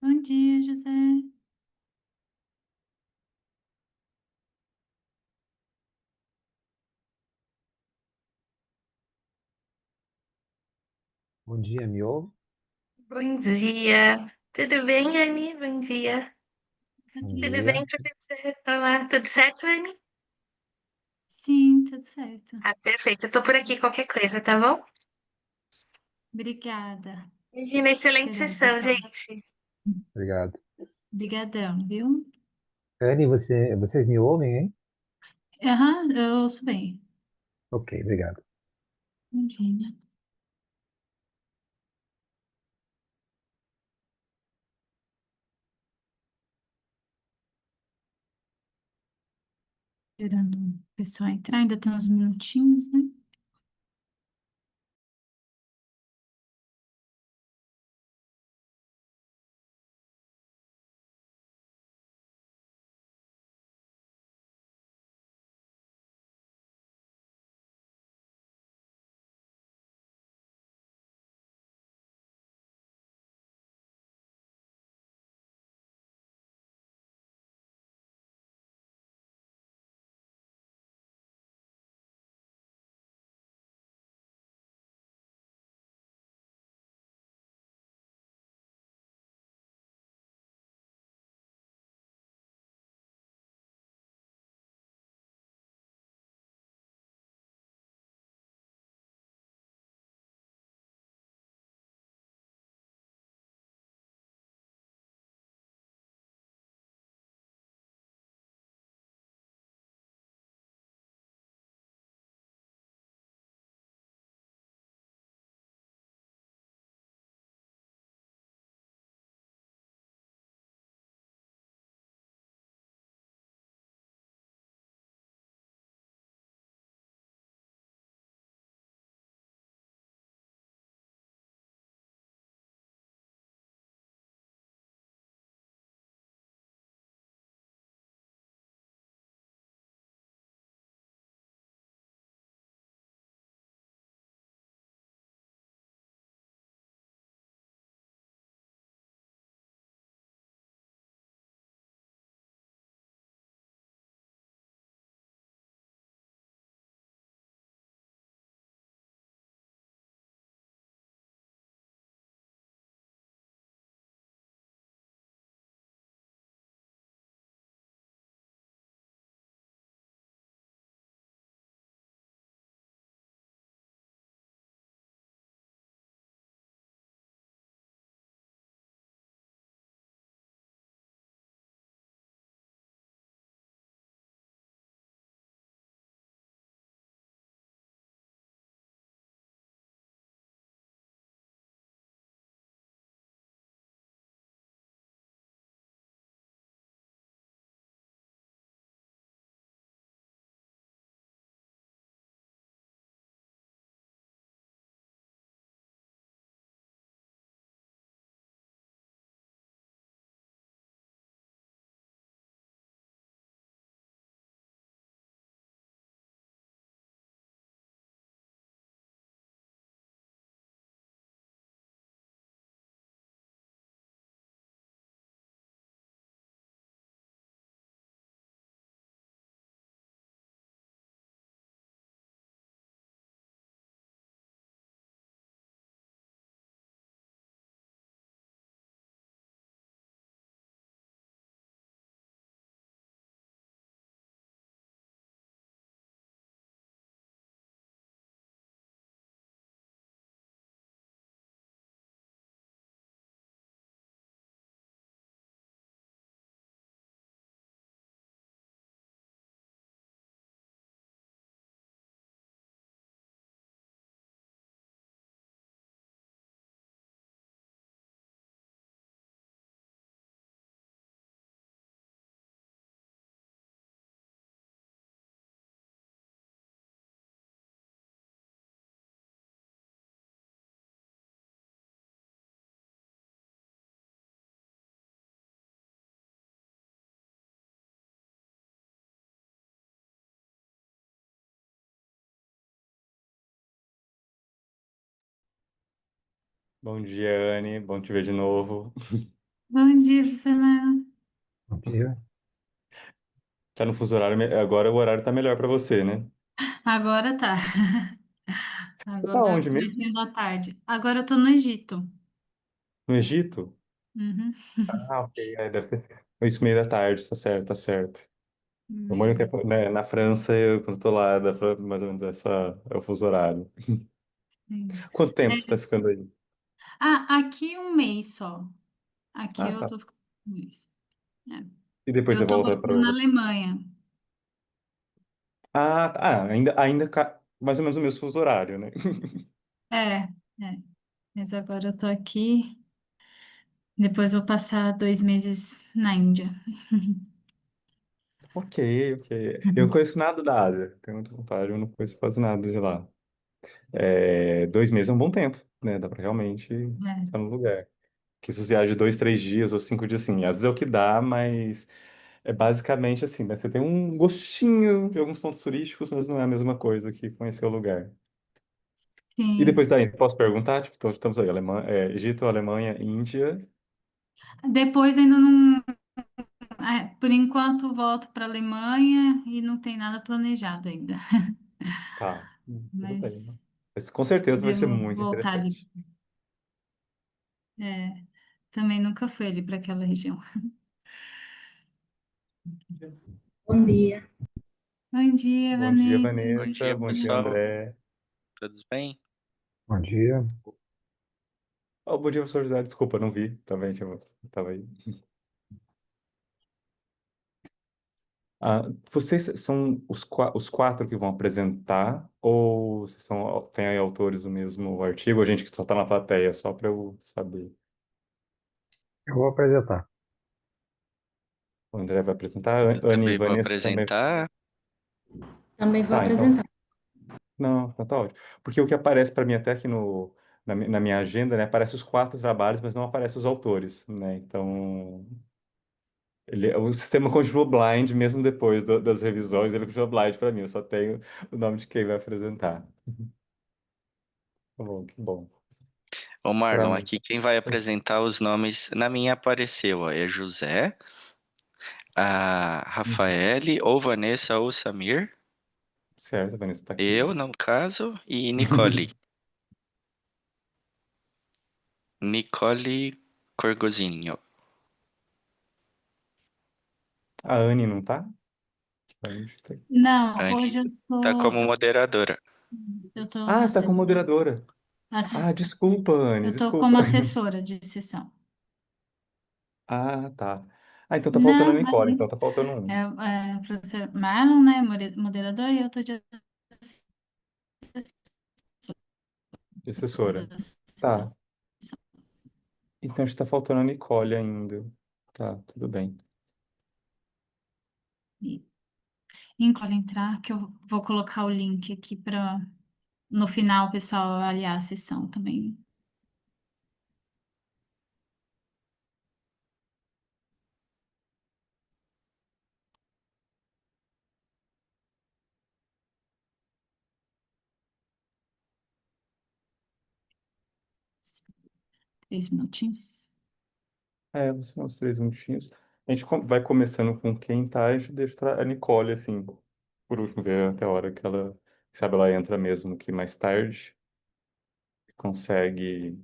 Bom dia, José. Bom dia, me ouve? Bom dia. Tudo bem, Anne? Bom dia. Bom Bom Tudo dia. dia. bem, professor? Olá, tudo certo, Anne? Sim, tudo certo. Ah, perfeito. Eu tô por aqui qualquer coisa, tá bom? Obrigada. Imagina, excelente Esperando o sessão, pessoal. gente. Obrigado. Obrigadão, viu? Anne, vocês me ouvem, hein? Aham, eu ouço bem. Ok, obrigado. Imagina. Esperando o pessoal entrar, ainda tem uns minutinhos, né? Bom dia, Anne. Bom te ver de novo. Bom dia, Priscila. Bom dia. Tá no fuso horário, agora o horário tá melhor pra você, né? Agora tá. Você tá Agora, onde mesmo? comecinho da tarde. Agora eu tô no Egito. No Egito? Uhum. Ah, ok. Deve ser isso meio da tarde, tá certo, tá certo. Eu moro um É, tempo, né, na França, quando tô lá, mais ou menos essa é o fuso horário. sim. Quanto tempo você tá É, ficando aí? aqui um mês só. Aqui Ah, eu tá. tô ficando um mês. É. E depois você Eu tô volta morando na para. Alemanha. Ah, tá. Mais ou menos o mesmo fuso horário, né? É, é. Mas agora eu tô aqui. Depois vou passar 2 meses na Índia. Ok, ok. Eu não conheço nada da Ásia, tenho muita vontade, eu não conheço quase nada de lá. 2 meses é um bom tempo, né? Dá pra realmente É, ficar no lugar. Que essas viagens de 2, 3 dias ou 5 dias, assim, às vezes é o que dá, mas é basicamente assim, né? Você tem um gostinho de alguns pontos turísticos, mas não é a mesma coisa que conhecer o lugar. E sim. depois daí, posso perguntar? Tipo, estamos aí, Egito, Alemanha, Índia. Depois ainda não. Por enquanto volto para Alemanha e não tem nada planejado ainda. Tá, tudo bem. Mas Mas com certeza vai ser devo muito voltar ali. interessante. É, também nunca fui ali para aquela região. Bom dia. Bom dia, Bom dia, Vanessa. Bom Vanessa. dia, Bom dia, pessoal. André. Tudo bem? Bom dia. Oh, bom dia, professor José. Desculpa, não vi. Também tava aí. Ah, vocês são os quatro que vão apresentar ou vocês tem aí autores do mesmo artigo ou gente que só está na plateia, só para eu saber? Eu vou apresentar. O André vai apresentar, Eu Anne e também vou Vanessa também. apresentar. Também vou Tá, então, apresentar. não, então tá ótimo. Porque o que aparece para mim até aqui na minha agenda, né, aparece os quatro trabalhos, mas não aparece os autores, né? Então, o sistema continua blind mesmo depois das revisões, ele continua blind para mim, eu só tenho o nome de quem vai apresentar. Tá bom, que bom. Ô, Para Marlon, mim. aqui quem vai apresentar os nomes, na minha apareceu, ó, é José, a Uhum. Rafaele, ou Vanessa, ou Samir, Certo, a Vanessa está aqui. eu, no caso, e Nicole. Nicole Corgozinho. A Anne não tá? A Anne tá aqui. Não, A hoje Anne tá como moderadora. eu tô, Ah, você tá como moderadora. Ah, desculpa, Anne, eu tô desculpa. como assessora de sessão. Ah, tá. Ah, então tá faltando a Não, Nicole, então imagina. tá faltando É, um. o professor Marlon, né, moderador, e eu tô de De assessora assessora. da Tá. sessão. Então está faltando a Nicole ainda. Tá, tudo bem. E enquanto entrar, que eu vou colocar o link aqui para no final o pessoal avaliar a sessão também. 3 minutinhos. São os 3 minutinhos. A gente vai começando com quem tá, a gente deixa a Nicole, assim, por último, ver até a hora que ela, sabe, ela entra mesmo que mais tarde consegue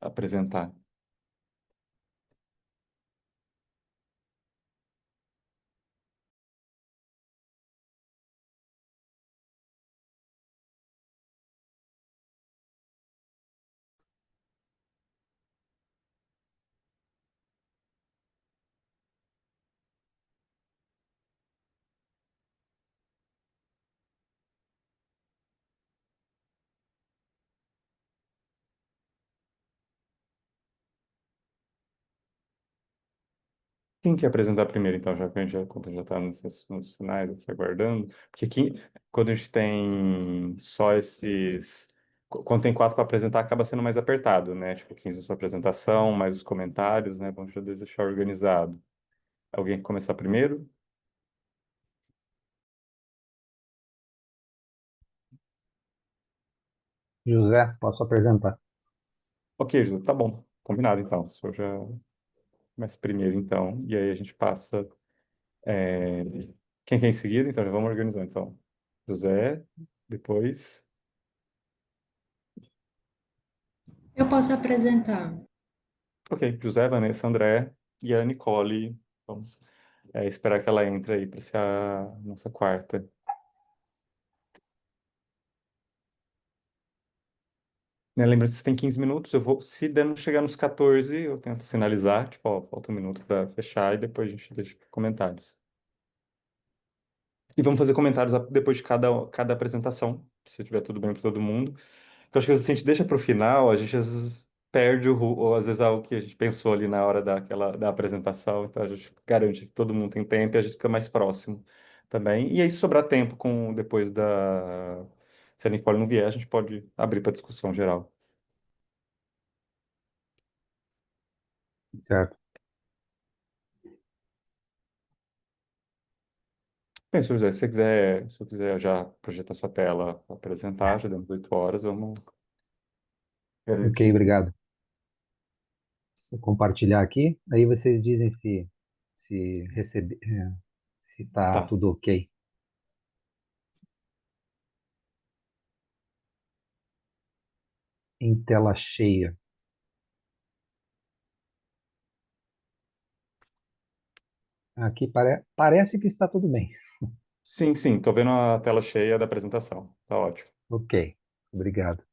apresentar. Quem quer apresentar primeiro, então, já que a gente quando já está nos finais, aqui aguardando? Porque aqui, quando a gente tem só esses. Quando tem quatro para apresentar, acaba sendo mais apertado, né? Tipo, 15 sua apresentação, mais os comentários, né? Vamos já deixar organizado. Alguém quer começar primeiro? José, posso apresentar? Ok, José, tá bom. Combinado, então. O senhor já. Começa primeiro, então, e aí a gente passa. é, Quem quer em seguida? Então, já vamos organizando. Então, José, depois. Eu posso apresentar. Ok, José, Vanessa, André e a Nicole. Vamos esperar que ela entre aí para ser a nossa quarta. Né, lembra, vocês têm 15 minutos. Se der não chegar nos 14, eu tento sinalizar, tipo, ó, falta um minuto para fechar e depois a gente deixa comentários. E vamos fazer comentários depois de cada apresentação, se tiver tudo bem para todo mundo. Eu acho que às vezes, se a gente deixa para o final, a gente às vezes perde ou às vezes algo que a gente pensou ali na hora da apresentação. Então a gente garante que todo mundo tem tempo e a gente fica mais próximo também. E aí, se sobrar tempo depois da. Se a Nicole não vier, a gente pode abrir para discussão geral. Certo. Bem, se José, se você quiser já projetar sua tela, apresentar, já demos 8 horas, vamos Ok, garantir. obrigado. Vou compartilhar aqui. Aí vocês dizem se está Tá. tudo ok. Em tela cheia. Aqui parece que está tudo bem. Sim, sim, tô vendo a tela cheia da apresentação. Tá ótimo. Ok, obrigado.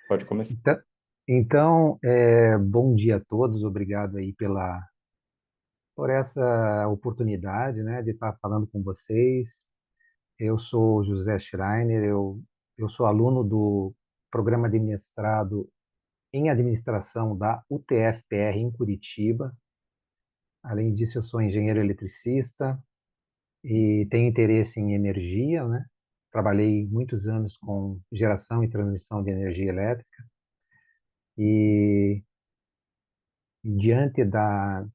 Pode começar. Bom dia a todos. Obrigado aí por essa oportunidade, né, de estar falando com vocês. Eu sou José Schreiner, eu sou aluno do programa de mestrado em administração da UTF-PR em Curitiba. Além disso, eu sou engenheiro eletricista e tenho interesse em energia, né? Trabalhei muitos anos com geração e transmissão de energia elétrica e diante da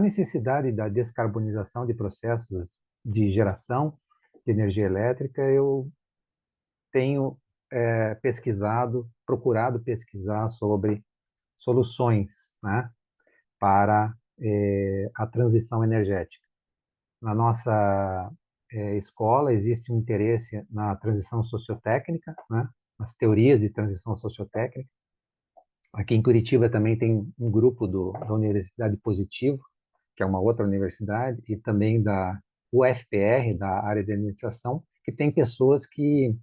necessidade da descarbonização de processos de geração de energia elétrica, eu tenho procurado pesquisar sobre soluções, né, para a transição energética. Na nossa escola existe um interesse na transição sociotécnica, né, nas teorias de transição sociotécnica. Aqui em Curitiba também tem um grupo da Universidade Positivo, que é uma outra universidade, e também da UFPR, da área de administração, que tem pessoas que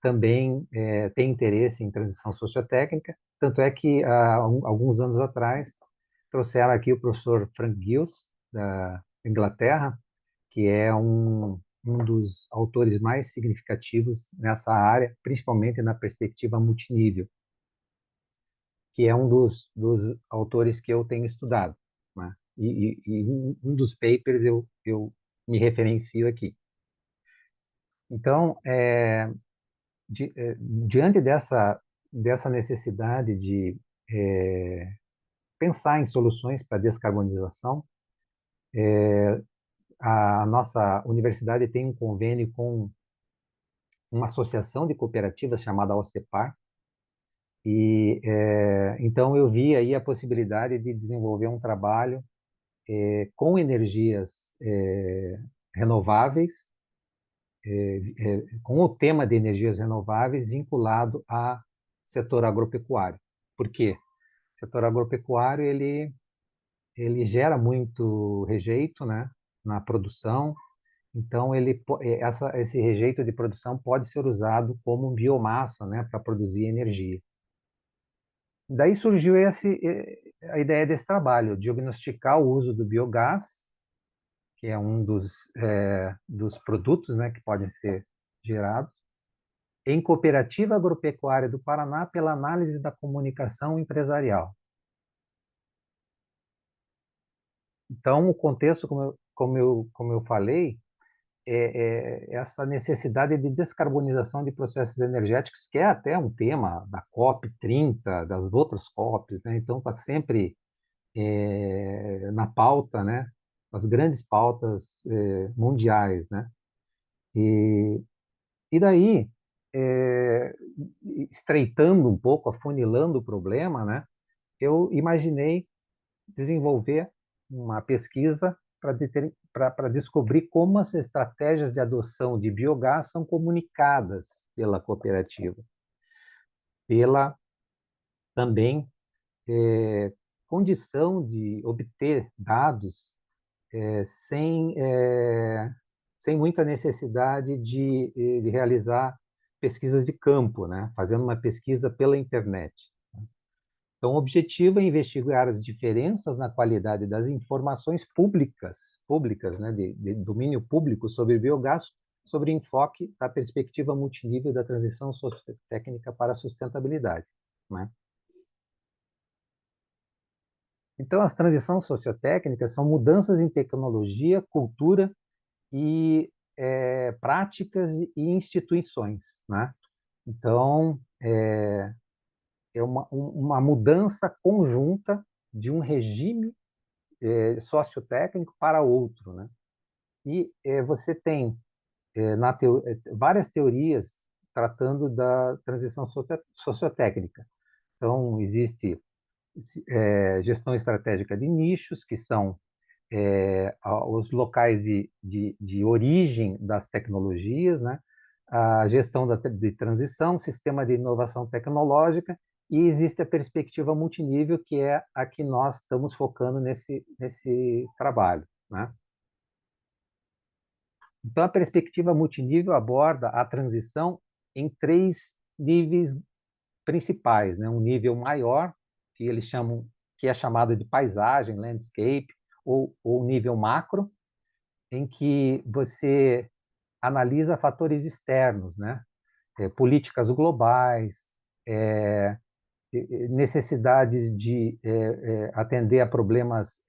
também têm interesse em transição sociotécnica. Tanto é que, há alguns anos atrás, trouxeram aqui o professor Frank Giles, da Inglaterra, que é um dos autores mais significativos nessa área, principalmente na perspectiva multinível, que é um dos autores que eu tenho estudado, né? E um dos papers eu me referencio aqui. Então, diante dessa necessidade de pensar em soluções para a descarbonização, a nossa universidade tem um convênio com uma associação de cooperativas chamada OCEPAR, e então eu vi aí a possibilidade de desenvolver um trabalho com energias renováveis, com o tema de energias renováveis vinculado ao setor agropecuário. Por quê? O setor agropecuário ele gera muito rejeito, né, na produção. Então esse rejeito de produção pode ser usado como biomassa, né, para produzir energia. Daí surgiu a ideia desse trabalho, diagnosticar o uso do biogás, que é um dos produtos, né, que podem ser gerados, em cooperativa agropecuária do Paraná pela análise da comunicação empresarial. Então, o contexto, como eu falei, essa necessidade de descarbonização de processos energéticos, que é até um tema da COP 30, das outras COPs, né? Então, está sempre na pauta, né? As grandes pautas mundiais, né? E, e daí, é, estreitando um pouco, afunilando o problema, né? Eu imaginei desenvolver uma pesquisa para descobrir como as estratégias de adoção de biogás são comunicadas pela cooperativa, pela também condição de obter dados sem muita necessidade de realizar pesquisas de campo, né? Fazendo uma pesquisa pela internet. Então, o objetivo é investigar as diferenças na qualidade das informações públicas, né, de domínio público sobre biogás, sobre enfoque da perspectiva multinível da transição sociotécnica para a sustentabilidade, né? Então, as transições sociotécnicas são mudanças em tecnologia, cultura e práticas e instituições, né? Então, é uma mudança conjunta de um regime sociotécnico para outro, né? E você tem várias teorias tratando da transição sociotécnica. Então, existe gestão estratégica de nichos, que são os locais de origem das tecnologias, né? A gestão de transição, sistema de inovação tecnológica, e existe a perspectiva multinível, que é a que nós estamos focando nesse trabalho, né? Então, a perspectiva multinível aborda a transição em 3 níveis principais, né? Um nível maior, que eles chamam, que é chamado de paisagem, landscape, ou nível macro, em que você analisa fatores externos, né? Políticas globais, necessidades de atender a problemas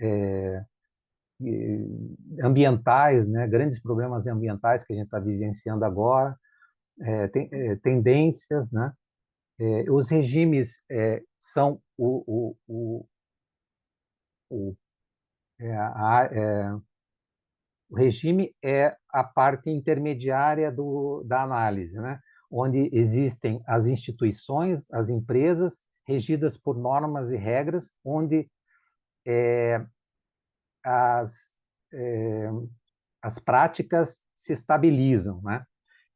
ambientais, né? Grandes problemas ambientais que a gente está vivenciando agora, tendências, né? Os regimes são o, o regime é a parte intermediária da análise, né? Onde existem as instituições, as empresas, regidas por normas e regras, onde as, é, as práticas se estabilizam, né?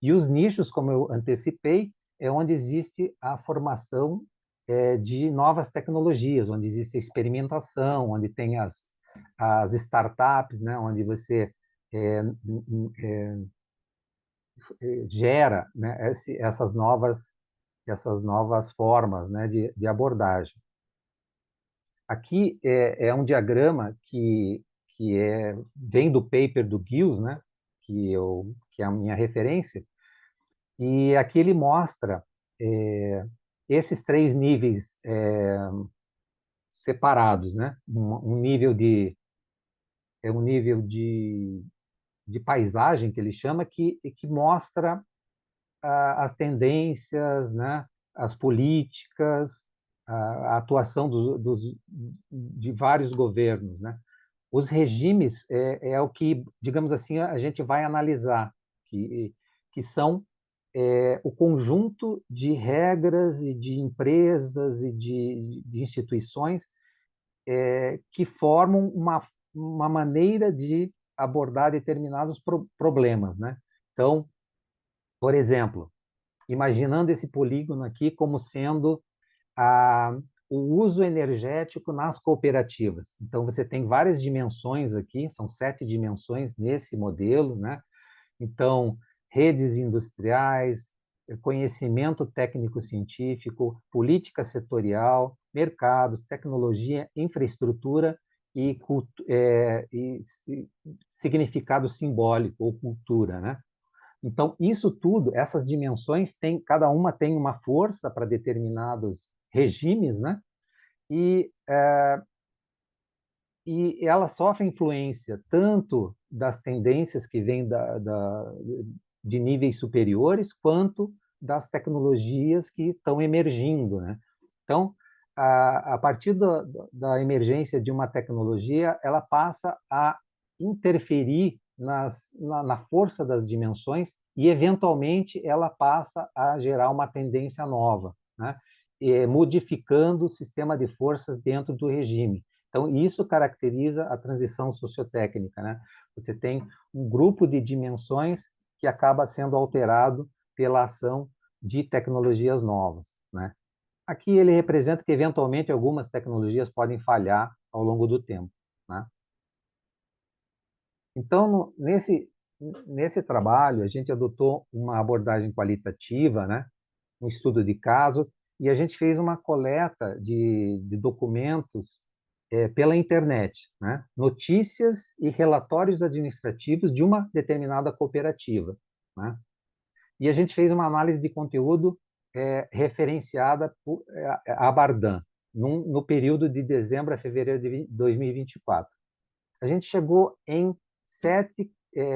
E os nichos, como eu antecipei, é onde existe a formação de novas tecnologias, onde existe a experimentação, onde tem as startups, né? Onde você gera, né, essas novas formas, né, de abordagem. Aqui é um diagrama que vem do paper do Giles, né, que é a minha referência, e aqui ele mostra esses 3 níveis separados, né, um nível de paisagem, que ele chama, que mostra as tendências, né, as políticas, a atuação de vários governos, né? Os regimes é o que, digamos assim, a gente vai analisar, que são o conjunto de regras e de empresas e de instituições que formam uma maneira de abordar determinados problemas, né? Então, por exemplo, imaginando esse polígono aqui como sendo o uso energético nas cooperativas. Então, você tem várias dimensões aqui, são 7 dimensões nesse modelo, né? Então, redes industriais, conhecimento técnico-científico, política setorial, mercados, tecnologia, infraestrutura e significado simbólico ou cultura, né? Então, isso tudo, essas dimensões, cada uma tem uma força para determinados regimes, né? E, e ela sofre influência tanto das tendências que vêm de níveis superiores, quanto das tecnologias que estão emergindo, né? Então, a partir da emergência de uma tecnologia, ela passa a interferir na força das dimensões e, eventualmente, ela passa a gerar uma tendência nova, né? Modificando o sistema de forças dentro do regime. Então, isso caracteriza a transição sociotécnica, né? Você tem um grupo de dimensões que acaba sendo alterado pela ação de tecnologias novas, né? Aqui ele representa que, eventualmente, algumas tecnologias podem falhar ao longo do tempo, né? Então, nesse trabalho, a gente adotou uma abordagem qualitativa, né? Um estudo de caso, e a gente fez uma coleta de documentos pela internet, né? Notícias e relatórios administrativos de uma determinada cooperativa, né? E a gente fez uma análise de conteúdo referenciada por a Bardan, no período de dezembro a fevereiro de 2024. A gente chegou em 7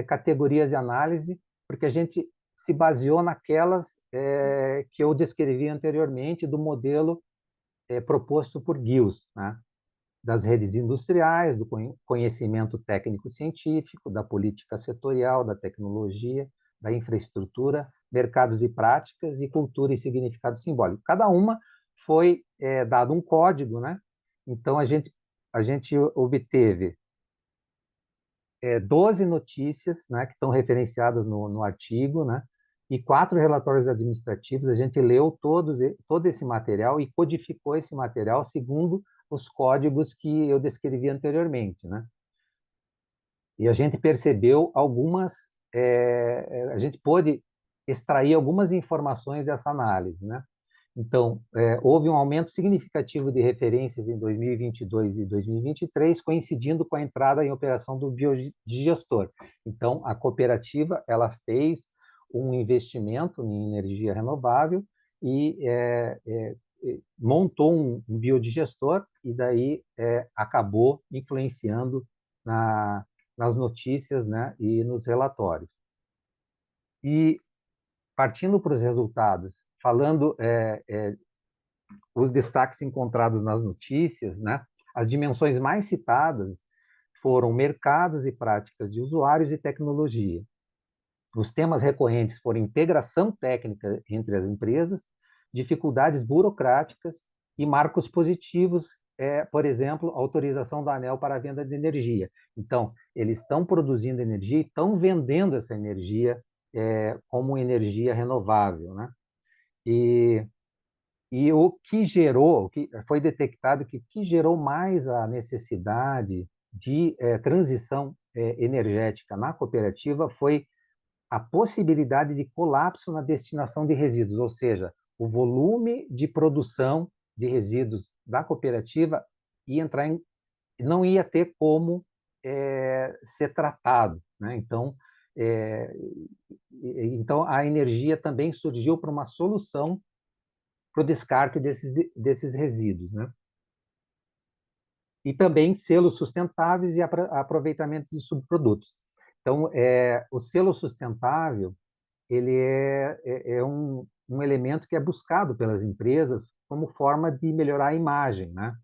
categorias de análise, porque a gente se baseou naquelas que eu descrevi anteriormente do modelo proposto por Gills, né? Das redes industriais, do conhecimento técnico-científico, da política setorial, da tecnologia, da infraestrutura, mercados e práticas, e cultura e significado simbólico. Cada uma foi dado um código, né? Então, a gente obteve 12 notícias, né, que estão referenciadas no artigo, né, e 4 relatórios administrativos. A gente leu todo esse material e codificou esse material segundo os códigos que eu descrevi anteriormente, né? E a gente percebeu a gente pôde extrair algumas informações dessa análise, né? Então, houve um aumento significativo de referências em 2022 e 2023, coincidindo com a entrada em operação do biodigestor. Então, a cooperativa ela fez um investimento em energia renovável e montou um biodigestor, e daí acabou influenciando nas notícias, né, e nos relatórios. E, partindo para os resultados, falando os destaques encontrados nas notícias, né? As dimensões mais citadas foram mercados e práticas de usuários e tecnologia. Os temas recorrentes foram integração técnica entre as empresas, dificuldades burocráticas e marcos positivos, por exemplo, autorização da ANEEL para a venda de energia. Então, eles estão produzindo energia e estão vendendo essa energia como energia renovável, né? E o que foi detectado que o que gerou mais a necessidade de transição energética na cooperativa foi a possibilidade de colapso na destinação de resíduos, ou seja, o volume de produção de resíduos da cooperativa não ia ter como ser tratado, né? Então a energia também surgiu para uma solução para o descarte desses resíduos, né? E também selos sustentáveis e aproveitamento de subprodutos. Então, o selo sustentável ele é um elemento que é buscado pelas empresas como forma de melhorar a imagem, né?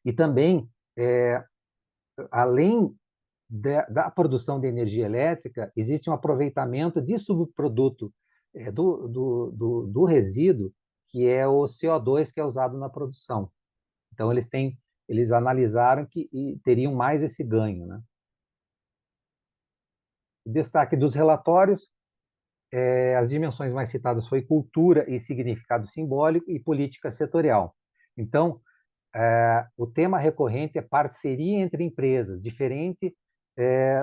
E também, além da produção de energia elétrica, existe um aproveitamento de subproduto do resíduo, que é o CO2 que é usado na produção. Então, eles analisaram que teriam mais esse ganho, né? O destaque dos relatórios, as dimensões mais citadas foi cultura e significado simbólico e política setorial. Então, o tema recorrente é parceria entre empresas, diferente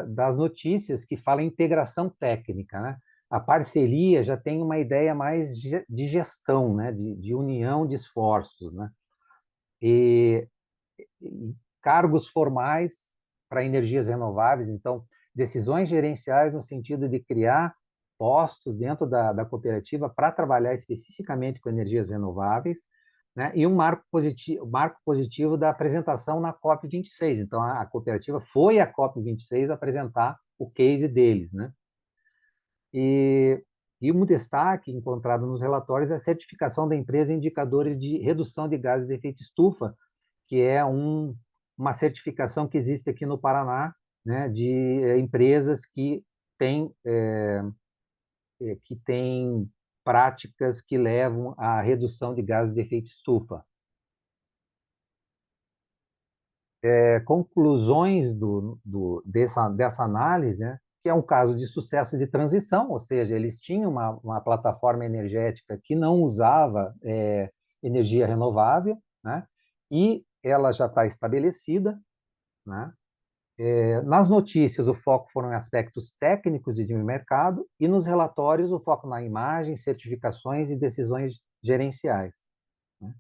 das notícias que falam em integração técnica, né? A parceria já tem uma ideia mais de gestão, né? De união de esforços, né? E cargos formais para energias renováveis, então, decisões gerenciais no sentido de criar postos dentro da cooperativa para trabalhar especificamente com energias renováveis, né? E um marco positivo da apresentação na COP26. Então, a cooperativa foi à COP26 apresentar o case deles, né? E um destaque encontrado nos relatórios é a certificação da empresa em indicadores de redução de gases de efeito estufa, que é uma certificação que existe aqui no Paraná, né, de empresas que têm práticas que levam à redução de gases de efeito estufa. conclusões dessa análise, né, que é um caso de sucesso de transição, ou seja, eles tinham uma plataforma energética que não usava energia renovável, né, e ela já está estabelecida, né. Nas notícias, o foco foram em aspectos técnicos de mercado, e nos relatórios, o foco na imagem, certificações e decisões gerenciais, né.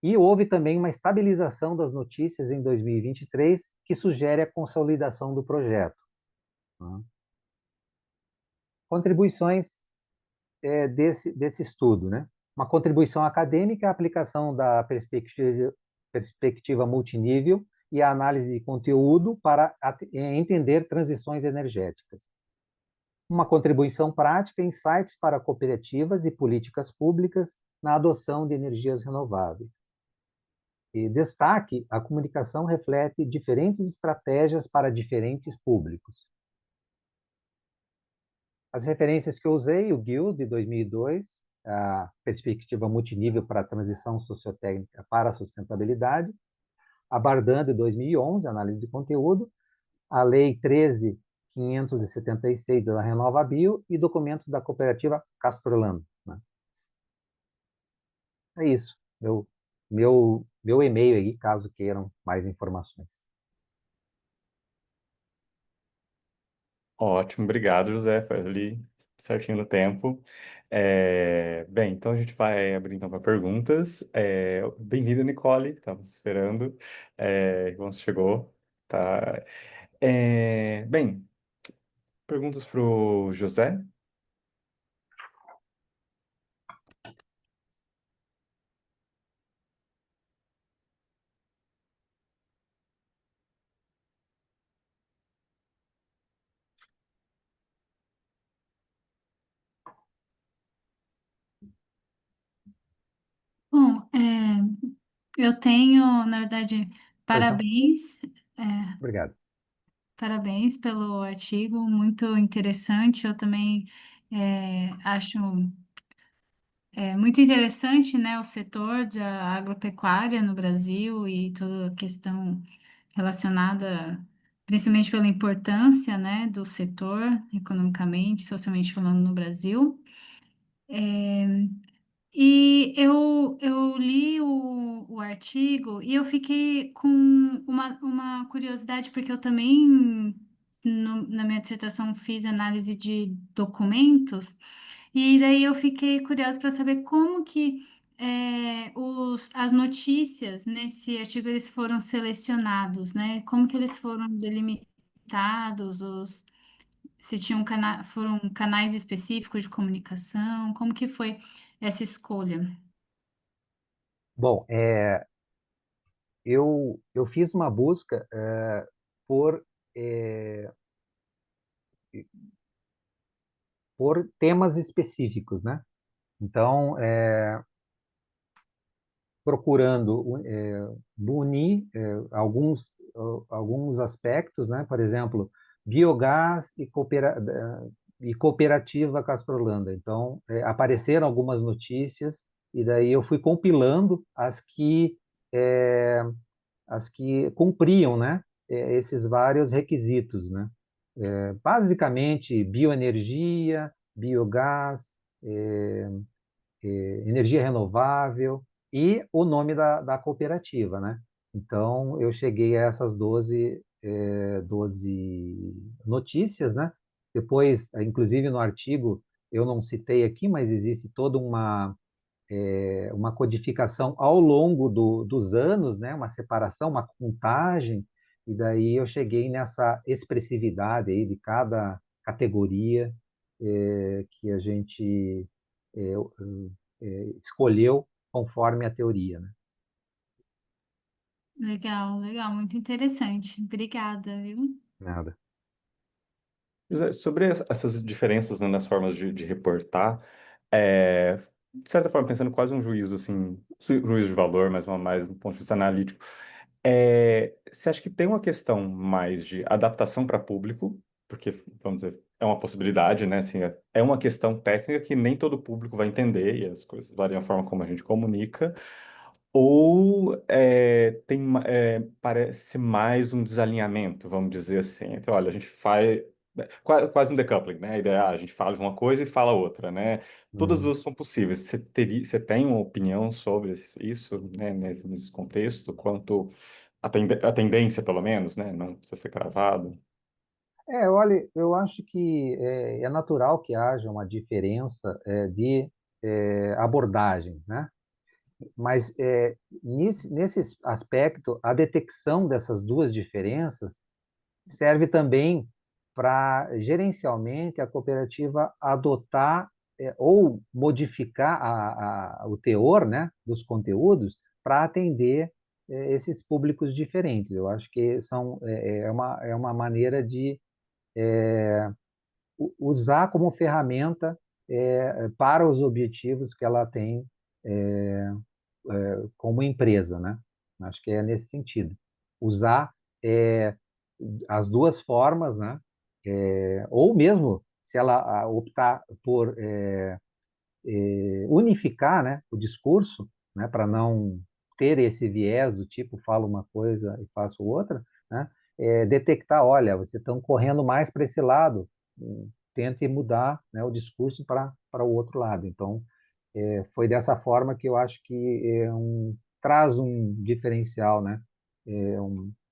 E houve também uma estabilização das notícias em 2023, que sugere a consolidação do projeto, né. Contribuições desse estudo, né? Uma contribuição acadêmica é a aplicação da perspectiva multinível e a análise de conteúdo para entender transições energéticas. Uma contribuição prática, insights para cooperativas e políticas públicas na adoção de energias renováveis. E destaque, a comunicação reflete diferentes estratégias para diferentes públicos. As referências que eu usei, o Guild, de 2002, a perspectiva multinível para a transição sociotécnica para a sustentabilidade, a Bardan, de 2011, análise de conteúdo, a Lei 13.576 da RenovaBio e documentos da cooperativa Castrolando, né? É isso. Meu e-mail aí, caso queiram mais informações. Ótimo, obrigado, José. Foi ali certinho no tempo. Bem, então a gente vai abrir então para perguntas. Bem-vinda, Nicole. Estamos esperando. Que você chegou. Tá. Bem, perguntas para o José. Bom, eu tenho, na verdade, Pois não? parabéns, é, Obrigado. parabéns pelo artigo, muito interessante. Eu também acho muito interessante, né, o setor da agropecuária no Brasil e toda a questão relacionada, principalmente pela importância, né, do setor economicamente, socialmente falando no Brasil. E eu li o artigo e eu fiquei com uma curiosidade, porque eu também, na minha dissertação, fiz análise de documentos, e daí eu fiquei curiosa para saber como que as notícias nesse artigo eles foram selecionados, né? Como que eles foram delimitados, se tinham foram canais específicos de comunicação, como que foi essa escolha? Bom, eu fiz uma busca por, é, por temas específicos, né? Então, procurando unir alguns aspectos, né? Por exemplo, biogás e cooperativa Castrolanda. Então, apareceram algumas notícias e daí eu fui compilando eh, as que cumpriam, né? Esses vários requisitos, né? Basicamente, bioenergia, biogás, eh, energia renovável e o nome da cooperativa, né? Então, eu cheguei a essas 12 notícias, né? Depois, inclusive no artigo, eu não citei aqui, mas existe toda uma codificação ao longo dos anos, né? Uma separação, uma contagem, e daí eu cheguei nessa expressividade aí de cada categoria que a gente é, escolheu conforme a teoria, né? Legal, legal, muito interessante. Obrigada, viu? Nada. José, sobre essas diferenças, né, nas formas de reportar, de certa forma, pensando quase um juízo, assim, juízo de valor, mas mais do ponto de vista analítico, você acha que tem uma questão mais de adaptação para público, porque, vamos dizer, é uma possibilidade, né, assim, é uma questão técnica que nem todo público vai entender, e as coisas variam a forma como a gente comunica, Ou parece mais um desalinhamento, vamos dizer assim. Então, olha, a gente faz quase um decoupling, né? A ideia é a gente fala de uma coisa e fala outra, né? Todas as Hum. duas são possíveis. Você tem uma opinião sobre isso, né? Nesse contexto, quanto a tendência, pelo menos, né? Não precisa ser cravado. Olha, eu acho que é natural que haja uma diferença de abordagens, né? Mas nesse aspecto, a detecção dessas duas diferenças serve também para, gerencialmente, a cooperativa adotar ou modificar o teor, né, dos conteúdos para atender esses públicos diferentes. Eu acho que é uma maneira de usar como ferramenta para os objetivos que ela tem como empresa, né? Acho que é nesse sentido. Usar é, as duas formas, né? Ou mesmo se ela optar por unificar, né, o discurso, né, para não ter esse viés do tipo falo uma coisa e faço outra, né, detectar, olha, vocês estão correndo mais para esse lado, tente mudar, né, o discurso para o outro lado. Então, foi dessa forma que eu acho que traz um diferencial, né,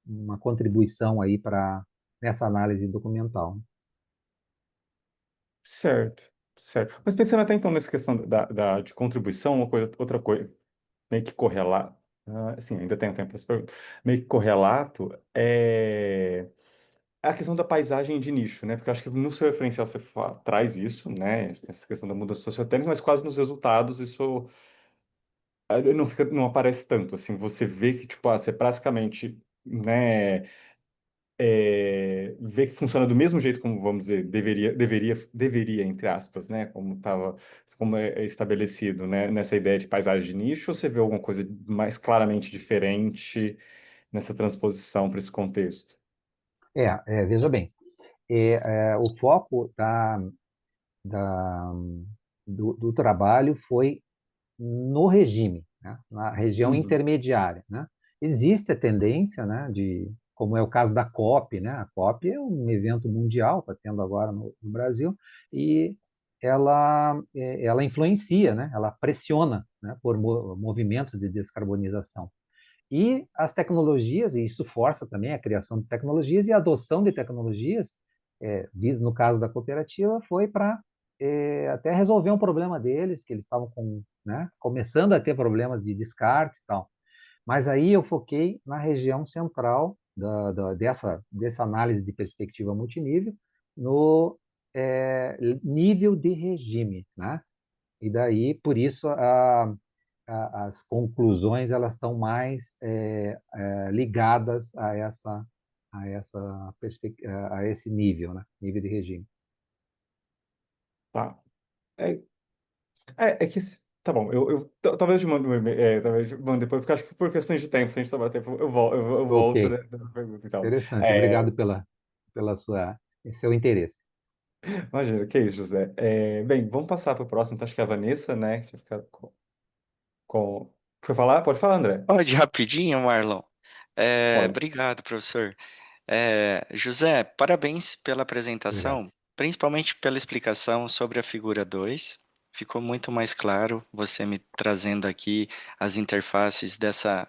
uma contribuição aí para nessa análise documental. Certo, certo. Mas pensando até então nessa questão de contribuição, outra coisa, meio que correlato, assim, ainda tenho tempo para essa pergunta, meio que correlato é a questão da paisagem de nicho, né? Porque eu acho que no seu referencial você traz isso, né? Essa questão da mudança sociotérmica, mas quase nos resultados isso não aparece tanto, assim, você vê que, tipo, você praticamente, né, vê que funciona do mesmo jeito como, vamos dizer, deveria, entre aspas, né, como é estabelecido, né, nessa ideia de paisagem de nicho, ou você vê alguma coisa mais claramente diferente nessa transposição para esse contexto? Veja bem, o foco do trabalho foi no regime, né? Na região Uhum. intermediária, né? Existe a tendência, né, como é o caso da COP, né? A COP é um evento mundial, está tendo agora no Brasil, e ela influencia, né? Ela pressiona, né, por movimentos de descarbonização. E as tecnologias, e isso força também a criação de tecnologias e a adoção de tecnologias, no caso da cooperativa, foi para até resolver um problema deles, que eles estavam né, começando a ter problemas de descarte e tal. Mas aí eu foquei na região central dessa análise de perspectiva multinível, no nível de regime, né? E daí, por isso, as conclusões elas estão mais ligadas a esse nível, né? Nível de regime. Tá. É, é que. Tá bom, talvez eu te mande um e-mail, talvez eu te mande depois, porque acho que por questões de tempo, se a gente sobrar tempo, eu volto, Ok, né, nessa pergunta e tal. interessante. É, Obrigado pela seu interesse. imagina, que isso, José. Bem, vamos passar para o próximo, então, acho que é a Vanessa, né, que tinha ficado com... Foi falar? Pode falar, André. Pode rapidinho, Marlon. Pode. Obrigado, professor. José, parabéns pela Obrigado. apresentação, principalmente pela explicação sobre a figura 2. Ficou muito mais claro você me trazendo aqui as interfaces dessa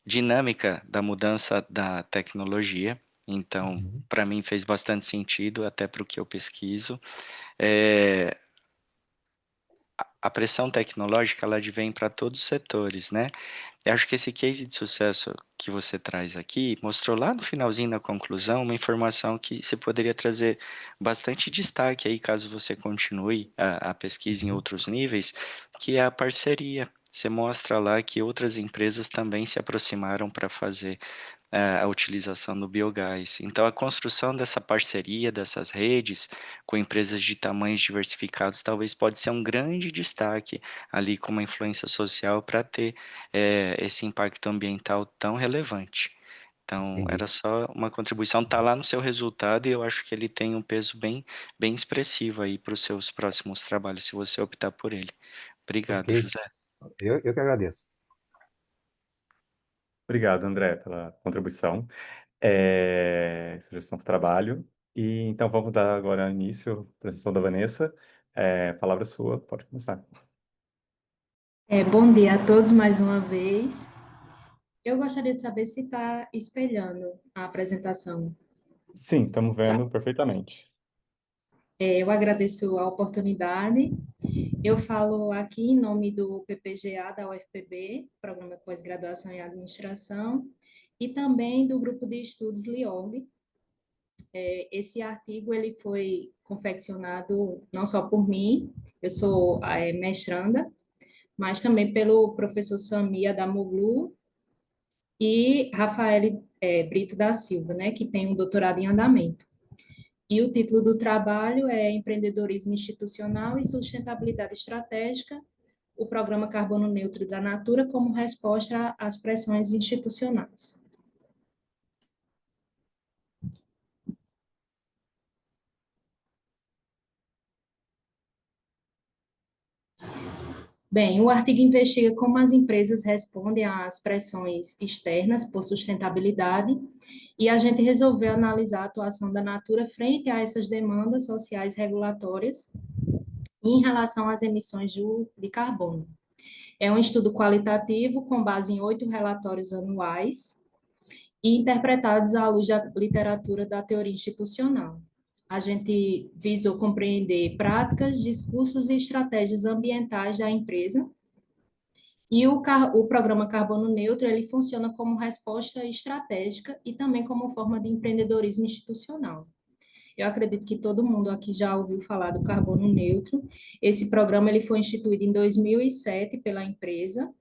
dinâmica da mudança da tecnologia. Então, Uhum. para mim fez bastante sentido, até para o que eu pesquiso. É, a pressão tecnológica ela advém para todos os setores, né? Eu acho que esse case de sucesso que você traz aqui mostrou lá no finalzinho da conclusão uma informação que você poderia trazer bastante destaque aí, caso você continue a pesquisa em Uhum. outros níveis, que é a parceria. Você mostra lá que outras empresas também se aproximaram para fazer a utilização do biogás. Então, a construção dessa parceria, dessas redes com empresas de tamanhos diversificados, talvez pode ser um grande destaque ali como influência social para ter esse impacto ambiental tão relevante. Então, Entendi. era só uma contribuição, está lá no seu resultado e eu acho que ele tem um peso bem expressivo aí para os seus próximos trabalhos, se você optar por ele. Obrigado, Ok. José. Eu que agradeço. Obrigado, André, pela contribuição, sugestão para o trabalho. E então vamos dar agora início à apresentação da Vanessa. Palavra sua, pode começar. Bom dia a todos mais uma vez. Eu gostaria de saber se está espelhando a apresentação. Sim, estamos vendo perfeitamente. Eu agradeço a oportunidade. Eu falo aqui em nome do PPGA da UFPB, Programa de Pós-Graduação em Administração, e também do Grupo de Estudos LIOG. Esse artigo ele foi confeccionado não só por mim, eu sou mestranda, mas também pelo professor Sami Adamoglu e Rafael Brito da Silva, né, que tem um doutorado em andamento. E o título do trabalho é Empreendedorismo Institucional e Sustentabilidade Estratégica, o Programa Carbono Neutro da Natura como resposta às pressões institucionais. Bem, o artigo investiga como as empresas respondem às pressões externas por sustentabilidade e a gente resolveu analisar a atuação da Natura frente a essas demandas sociais regulatórias em relação às emissões de carbono. É um estudo qualitativo com base em 8 relatórios anuais e interpretados à luz da literatura da teoria institucional. A gente visou compreender práticas, discursos e estratégias ambientais da empresa. E o programa Carbono Neutro, ele funciona como resposta estratégica e também como forma de empreendedorismo institucional. Eu acredito que todo mundo aqui já ouviu falar do Carbono Neutro. Esse programa ele foi instituído em 2007 pela empresa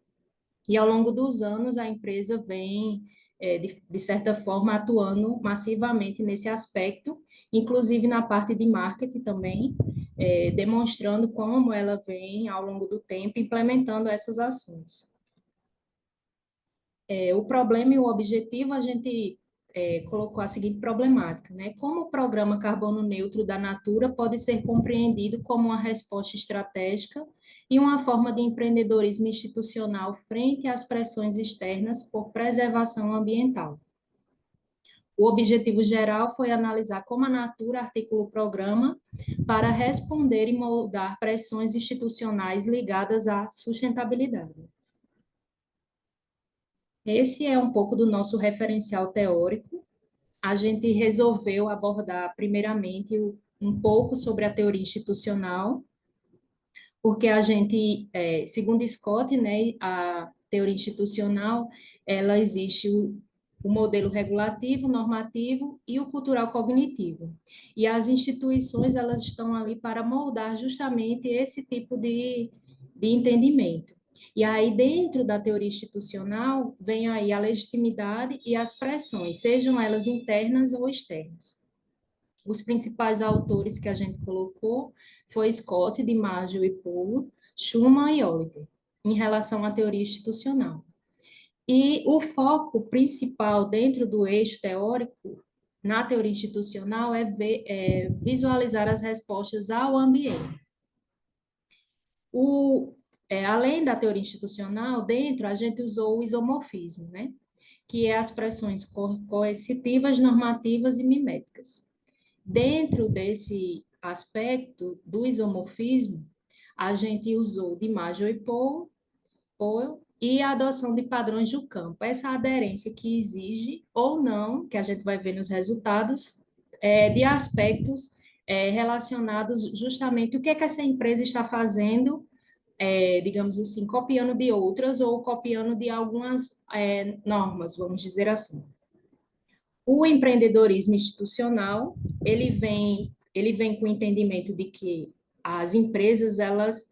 e ao longo dos anos a empresa vem, de certa forma, atuando massivamente nesse aspecto, inclusive na parte de marketing também, demonstrando como ela vem, ao longo do tempo, implementando essas ações. O problema e o objetivo, a gente colocou a seguinte problemática, né? Como o programa Carbono Neutro da Natura pode ser compreendido como uma resposta estratégica e uma forma de empreendedorismo institucional frente às pressões externas por preservação ambiental. O objetivo geral foi analisar como a Natura articula o programa para responder e moldar pressões institucionais ligadas à sustentabilidade. Esse é um pouco do nosso referencial teórico. A gente resolveu abordar, primeiramente, um pouco sobre a teoria institucional, porque a gente, segundo Scott, né, a teoria institucional, ela existe o modelo regulativo, normativo e o cultural cognitivo. E as instituições, elas estão ali para moldar justamente esse tipo de entendimento. E aí, dentro da teoria institucional, vem aí a legitimidade e as pressões, sejam elas internas ou externas. Os principais autores que a gente colocou foi Scott, DiMaggio e Polo, Schumann e Oliver, em relação à teoria institucional. E o foco principal dentro do eixo teórico, na teoria institucional, é visualizar as respostas ao ambiente. Além da teoria institucional, dentro a gente usou o isomorfismo, né? Que é as pressões coercitivas, normativas e miméticas. Dentro desse aspecto do isomorfismo, a gente usou DiMaggio e Poel e a adoção de padrões do campo. Essa aderência que exige ou não, que a gente vai ver nos resultados, de aspectos relacionados justamente o que é que essa empresa está fazendo, digamos assim, copiando de outras ou copiando de algumas normas, vamos dizer assim. O empreendedorismo institucional, ele vem com o entendimento de que as empresas, elas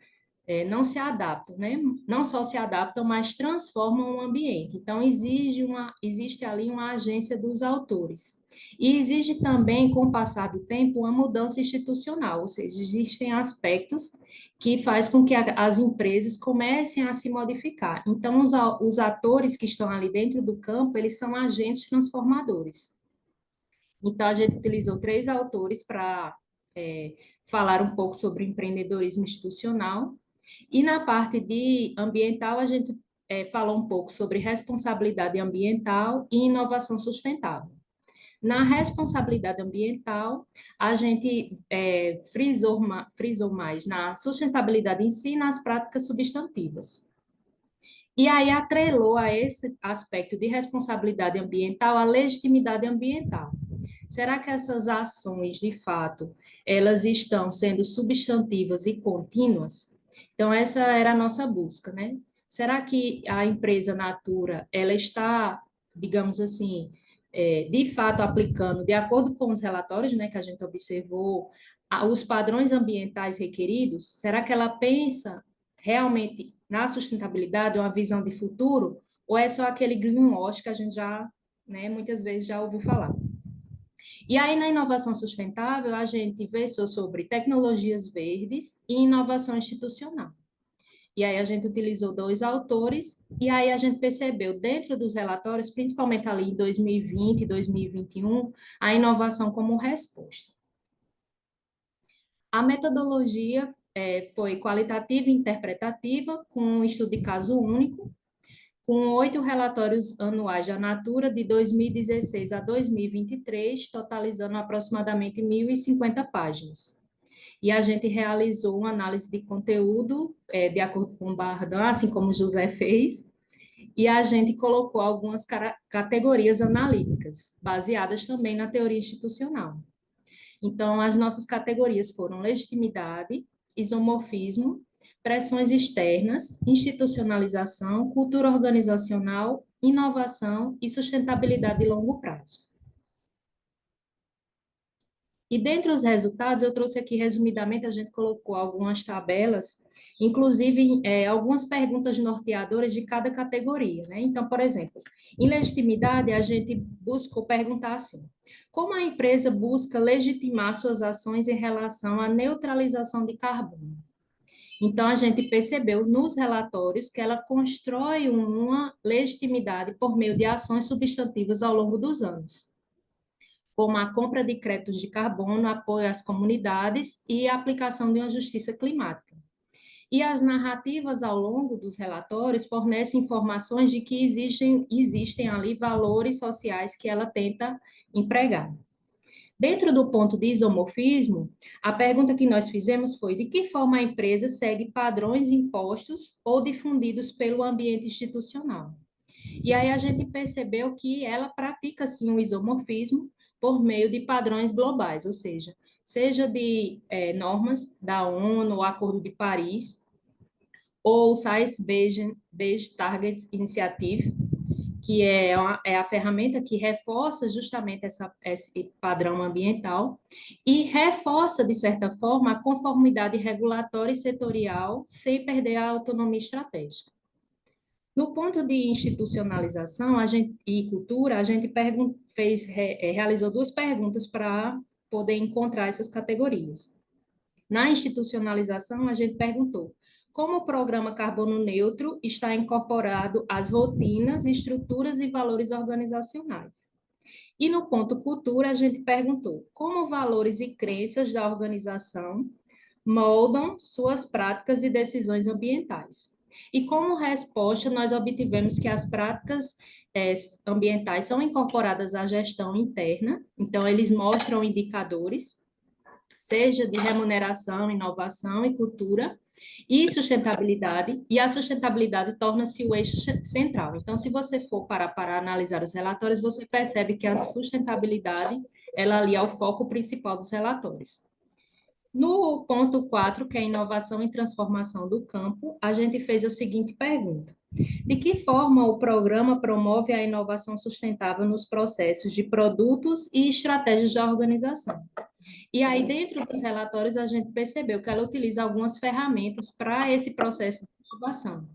não se adaptam, né? Não só se adaptam, mas transformam o ambiente. Então, existe ali uma agência dos autores. E existe também, com o passar do tempo, uma mudança institucional, ou seja, existem aspectos que faz com que as empresas comecem a se modificar. Então, os atores que estão ali dentro do campo, eles são agentes transformadores. Então, a gente utilizou 3 autores para falar um pouco sobre empreendedorismo institucional. E na parte de ambiental, a gente fala um pouco sobre responsabilidade ambiental e inovação sustentável. Na responsabilidade ambiental, a gente frisou mais na sustentabilidade em si e nas práticas substantivas. E aí atrelou a esse aspecto de responsabilidade ambiental a legitimidade ambiental. Será que essas ações, de fato, elas estão sendo substantivas e contínuas? Então, essa era a nossa busca, né? Será que a empresa Natura, ela está, digamos assim, de fato aplicando, de acordo com os relatórios, né, que a gente observou, os padrões ambientais requeridos? Será que ela pensa realmente na sustentabilidade, uma visão de futuro, ou é só aquele greenwash que a gente já, né, muitas vezes já ouviu falar? E aí, na inovação sustentável, a gente versou sobre tecnologias verdes e inovação institucional. E aí a gente utilizou 2 autores, e aí a gente percebeu dentro dos relatórios, principalmente ali em 2020 e 2021, a inovação como resposta. A metodologia foi qualitativa e interpretativa, com um estudo de caso único, com 8 relatórios anuais da Natura de 2016 a 2023, totalizando aproximadamente 1.050 páginas. E a gente realizou uma análise de conteúdo, de acordo com o Bardan, assim como o José fez, e a gente colocou algumas categorias analíticas, baseadas também na teoria institucional. Então, as nossas categorias foram legitimidade, isomorfismo, pressões externas, institucionalização, cultura organizacional, inovação e sustentabilidade de longo prazo. E dentre os resultados, eu trouxe aqui resumidamente, a gente colocou algumas tabelas, inclusive algumas perguntas norteadoras de cada categoria, né? Então, por exemplo, em legitimidade, a gente buscou perguntar assim: como a empresa busca legitimar suas ações em relação à neutralização de carbono? Então, a gente percebeu nos relatórios que ela constrói uma legitimidade por meio de ações substantivas ao longo dos anos, como a compra de créditos de carbono, apoio às comunidades e a aplicação de uma justiça climática. E as narrativas ao longo dos relatórios fornecem informações de que existem ali valores sociais que ela tenta empregar. Dentro do ponto de isomorfismo, a pergunta que nós fizemos foi: de que forma a empresa segue padrões impostos ou difundidos pelo ambiente institucional? E aí a gente percebeu que ela pratica, sim, o isomorfismo por meio de padrões globais, ou seja de normas da ONU, o Acordo de Paris, ou o Science-Based Targets Initiative, que é a ferramenta que reforça justamente esse padrão ambiental e reforça, de certa forma, a conformidade regulatória e setorial, sem perder a autonomia estratégica. No ponto de institucionalização e cultura, a gente realizou 2 perguntas para poder encontrar essas categorias. Na institucionalização, a gente perguntou: como o programa Carbono Neutro está incorporado às rotinas, estruturas e valores organizacionais? E no ponto cultura, a gente perguntou: como valores e crenças da organização moldam suas práticas e decisões ambientais? E como resposta, nós obtivemos que as práticas ambientais são incorporadas à gestão interna, então eles mostram indicadores, seja de remuneração, inovação e cultura, e sustentabilidade, e a sustentabilidade torna-se o eixo central. Então, se você for para analisar os relatórios, você percebe que a sustentabilidade, ela ali é o foco principal dos relatórios. No ponto 4, que é inovação e transformação do campo, a gente fez a seguinte pergunta: de que forma o programa promove a inovação sustentável nos processos de produtos e estratégias da organização? E aí, dentro dos relatórios, a gente percebeu que ela utiliza algumas ferramentas para esse processo de inovação,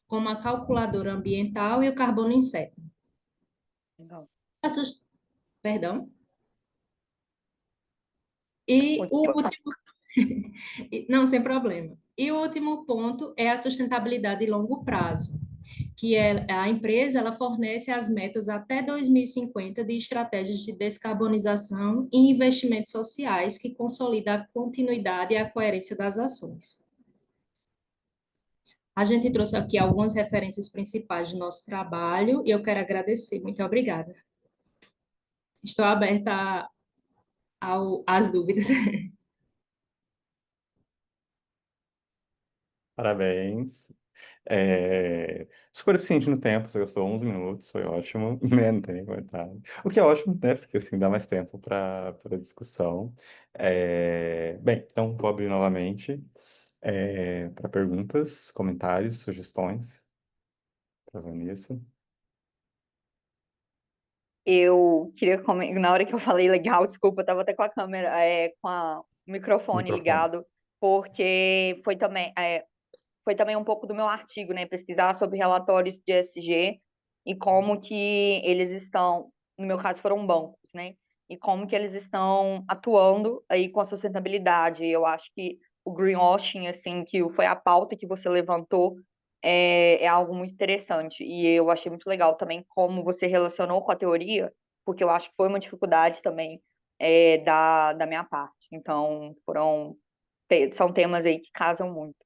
como a calculadora ambiental e o carbono inseto. Perdão? E o último... Não, sem problema. E o último ponto é a sustentabilidade de longo prazo, que a empresa ela fornece as metas até 2050 de estratégias de descarbonização e investimentos sociais que consolidam a continuidade e a coerência das ações. A gente trouxe aqui algumas referências principais do nosso trabalho e eu quero agradecer. Muito obrigada. Estou aberta às dúvidas. Parabéns. Super eficiente no tempo, você gastou 11 minutos, foi ótimo. Né, não tem nem comentário. O que é ótimo, né? Porque assim dá mais tempo para discussão. Bem, então vou abrir novamente para perguntas, comentários, sugestões para Vanessa. Eu queria comentar, na hora que eu falei legal, desculpa, eu estava até com a câmera, o microfone Microfone. ligado, porque foi também um pouco do meu artigo, né? Pesquisar sobre relatórios de ESG e como que eles estão, no meu caso foram bancos, né? E como que eles estão atuando aí com a sustentabilidade. Eu acho que o greenwashing, assim, que foi a pauta que você levantou, é algo muito interessante. E eu achei muito legal também como você relacionou com a teoria, porque eu acho que foi uma dificuldade também da minha parte. Então, são temas aí que casam muito.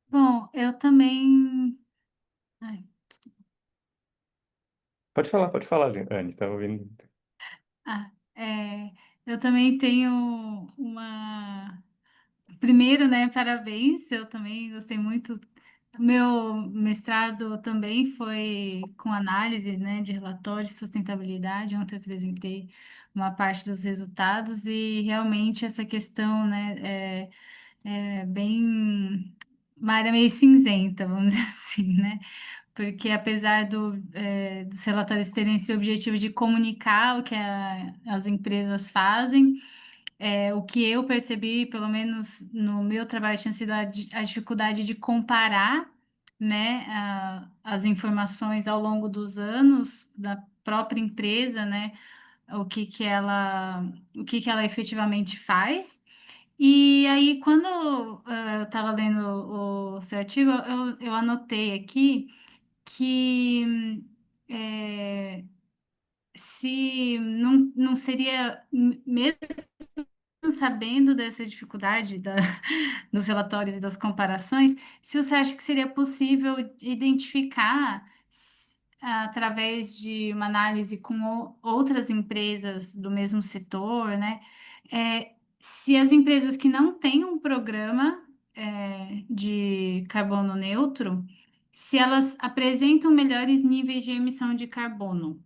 Bom, eu também. Ai, Pode falar, Anne, tá ouvindo? ah, eu também tenho uma. Primeiro, né, parabéns, eu também gostei muito. Meu mestrado também foi com análise, né, de relatórios de sustentabilidade. Ontem eu apresentei uma parte dos resultados e realmente essa questão, né, é bem uma área meio cinzenta, vamos dizer assim, né? Porque apesar dos relatórios terem esse objetivo de comunicar o que as empresas fazem, o que eu percebi, pelo menos no meu trabalho, tinha sido a dificuldade de comparar, né, as informações ao longo dos anos da própria empresa, né, o que que ela efetivamente faz. E aí, quando eu estava lendo o seu artigo, eu anotei aqui que se não seria, mesmo sabendo dessa dificuldade dos relatórios e das comparações, se você acha que seria possível identificar, através de uma análise com outras empresas do mesmo setor, né, se as empresas que não têm um programa, de carbono neutro, se elas apresentam melhores níveis de emissão de carbono,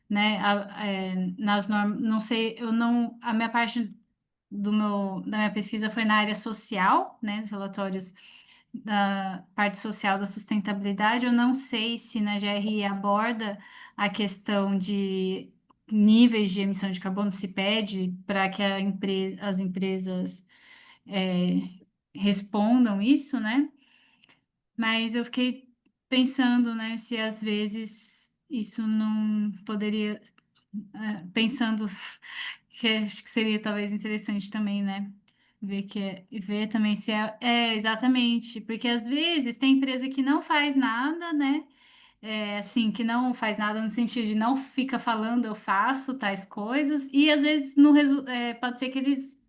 né? Nas normas, não sei, eu não, a minha parte da minha pesquisa foi na área social, né? Os relatórios da parte social da sustentabilidade. Eu não sei se na GRI aborda a questão de níveis de emissão de carbono, se pede para que as empresas é, respondam isso, né? Mas eu fiquei pensando, né, se às vezes isso não poderia, pensando que acho que seria talvez interessante também, né? Ver também se exatamente, porque às vezes tem empresa que não faz nada, né? Assim, que não faz nada no sentido de não fica falando eu faço tais coisas, e às vezes pode ser que eles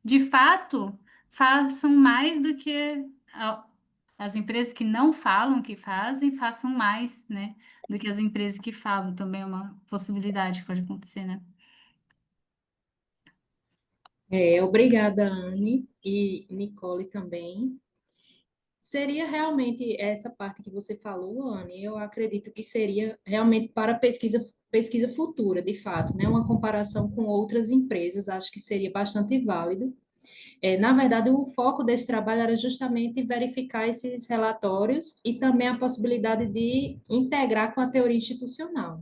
de fato façam mais do que a- as empresas que não falam que fazem, façam mais, né? Do que as empresas que falam. Também é uma possibilidade que pode acontecer, né? Obrigada, Anne e Nicole também. Seria realmente essa parte que você falou, Anne, eu acredito que seria realmente para pesquisa futura, de fato, né? Uma comparação com outras empresas, acho que seria bastante válido. Na verdade, o foco desse trabalho era justamente verificar esses relatórios e também a possibilidade de integrar com a teoria institucional.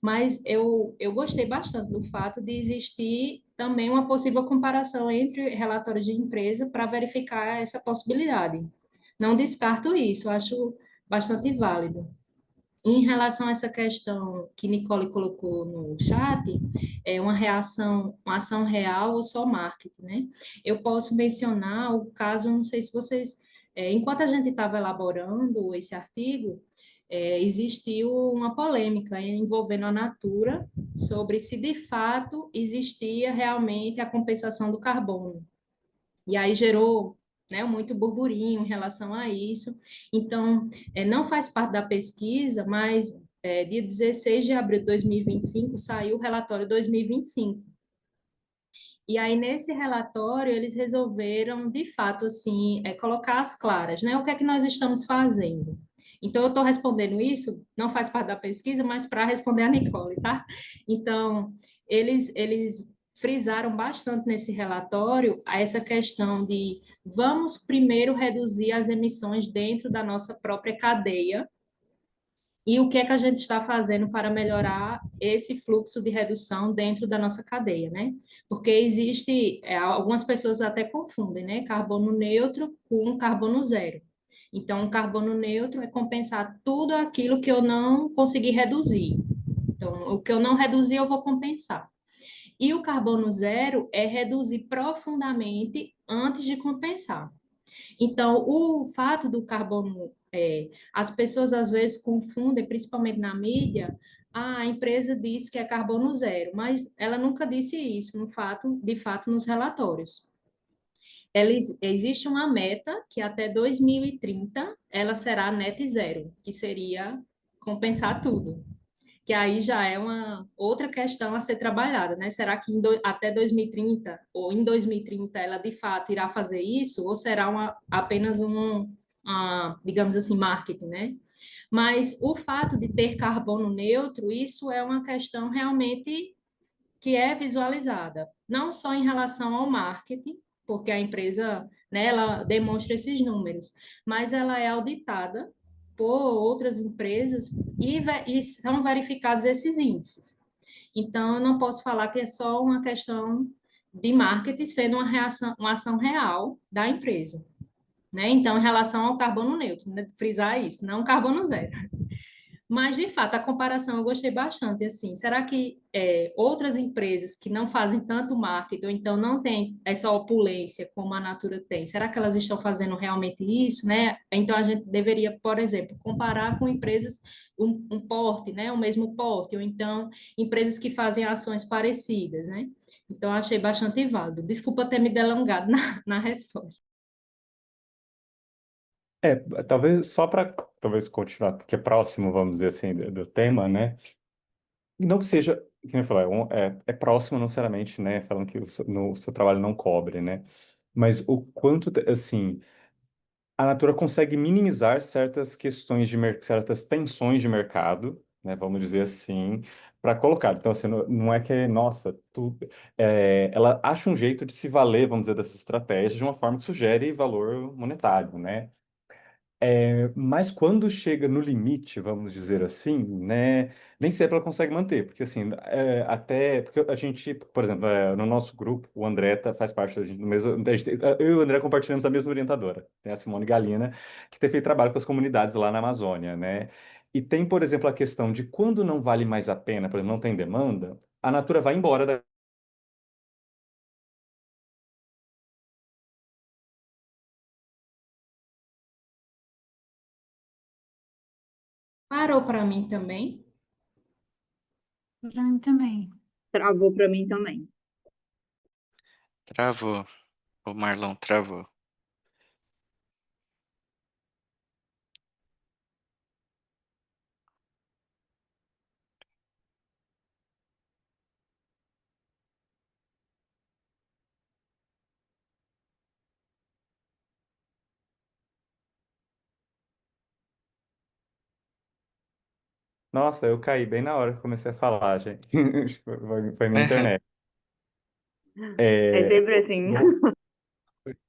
Mas eu gostei bastante do fato de existir também uma possível comparação entre relatórios de empresa para verificar essa possibilidade. Não descarto isso, acho bastante válido. Em relação a essa questão que Nicole colocou no chat, é uma ação real ou só marketing, né? Eu posso mencionar o caso, não sei se vocês, enquanto a gente estava elaborando esse artigo, existiu uma polêmica envolvendo a Natura sobre se de fato existia realmente a compensação do carbono. E aí gerou, né, muito burburinho em relação a isso. Então, não faz parte da pesquisa, mas dia 16 de abril de 2025 saiu o relatório 2025. E aí, nesse relatório, eles resolveram, de fato, assim, colocar as claras, né? O que é que nós estamos fazendo? Então, eu estou respondendo isso, não faz parte da pesquisa, mas para responder a Nicole, tá? Então, eles frisaram bastante nesse relatório essa questão de vamos primeiro reduzir as emissões dentro da nossa própria cadeia, e o que é que a gente está fazendo para melhorar esse fluxo de redução dentro da nossa cadeia, né? Porque existe, algumas pessoas até confundem, né? Carbono neutro com carbono zero. Então, o carbono neutro é compensar tudo aquilo que eu não consegui reduzir. Então, o que eu não reduzi, eu vou compensar. E o carbono zero é reduzir profundamente antes de compensar. Então, o fato do carbono, as pessoas às vezes confundem, principalmente na mídia, a empresa diz que é carbono zero, mas ela nunca disse isso, no fato, de fato, nos relatórios. Existe uma meta que até 2030 ela será net zero, que seria compensar tudo, que aí já é uma outra questão a ser trabalhada, né? Será que até 2030 ou em 2030 ela de fato irá fazer isso ou será apenas digamos assim, marketing, né? Mas o fato de ter carbono neutro, isso é uma questão realmente que é visualizada, não só em relação ao marketing, porque a empresa, né, ela demonstra esses números, mas ela é auditada por outras empresas e são verificados esses índices. Então, eu não posso falar que é só uma questão de marketing sendo uma ação real da empresa. Né? Então, em relação ao carbono neutro, né? Frisar isso, não carbono zero. Mas, de fato, a comparação eu gostei bastante, assim, será que outras empresas que não fazem tanto marketing, ou então não têm essa opulência como a Natura tem, será que elas estão fazendo realmente isso, né? Então, a gente deveria, por exemplo, comparar com empresas, um porte, né? O mesmo porte, ou então empresas que fazem ações parecidas, né? Então, achei bastante válido. Desculpa ter me delongado na resposta. Talvez só para talvez continuar, porque é próximo, vamos dizer assim, do tema, né? Não que seja, que nem eu falei, é próximo, não necessariamente, né? Falando que o seu trabalho não cobre, né? Mas o quanto, assim, a Natura consegue minimizar certas questões certas tensões de mercado, né? Vamos dizer assim, para colocar. Então, assim, não é que, nossa, ela acha um jeito de se valer, vamos dizer, dessa estratégia de uma forma que sugere valor monetário, né? Mas quando chega no limite, vamos dizer assim, né, nem sempre ela consegue manter, porque assim, até porque a gente, por exemplo, no nosso grupo, o André faz parte da gente, do mesmo, eu e o André compartilhamos a mesma orientadora, né, a Simone Galina, que tem feito trabalho com as comunidades lá na Amazônia, né? E tem, por exemplo, a questão de quando não vale mais a pena, por exemplo, não tem demanda, a Natura vai embora da. Parou para mim também. Para mim também. Travou para mim também. Travou. O Marlon travou. Nossa, eu caí bem na hora que comecei a falar, gente. Foi minha internet. É É, sempre assim.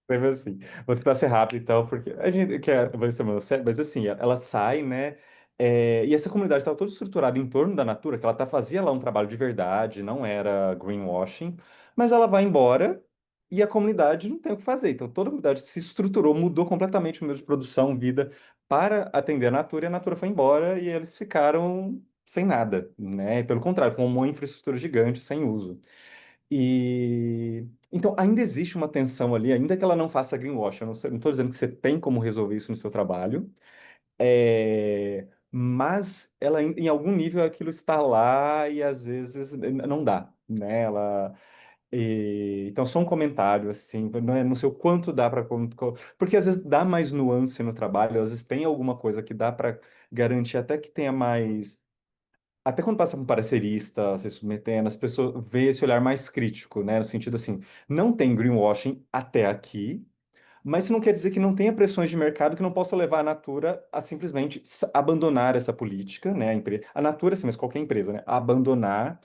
Foi assim. Vou tentar ser rápido, então, porque a gente quer, vai ser meu certo, mas assim, ela sai, né? E essa comunidade estava toda estruturada em torno da Natura, que ela fazia lá um trabalho de verdade, não era greenwashing, mas ela vai embora e a comunidade não tem o que fazer. Então, toda a comunidade se estruturou, mudou completamente o meio de produção, vida, para atender a Natura, e a Natura foi embora e eles ficaram sem nada, né? Pelo contrário, com uma infraestrutura gigante, sem uso. E então ainda existe uma tensão ali, ainda que ela não faça greenwash. Eu não estou dizendo que você tem como resolver isso no seu trabalho, mas ela em algum nível aquilo está lá e às vezes não dá, né? Então, só um comentário, assim, não sei o quanto dá para. Porque às vezes dá mais nuance no trabalho, às vezes tem alguma coisa que dá para garantir até que tenha mais. Até quando passa para um parecerista, se submetendo, as pessoas veem esse olhar mais crítico, né? No sentido assim, não tem greenwashing até aqui, mas isso não quer dizer que não tenha pressões de mercado que não possa levar a Natura a simplesmente abandonar essa política, né? A Natura, sim, mas qualquer empresa, né? A abandonar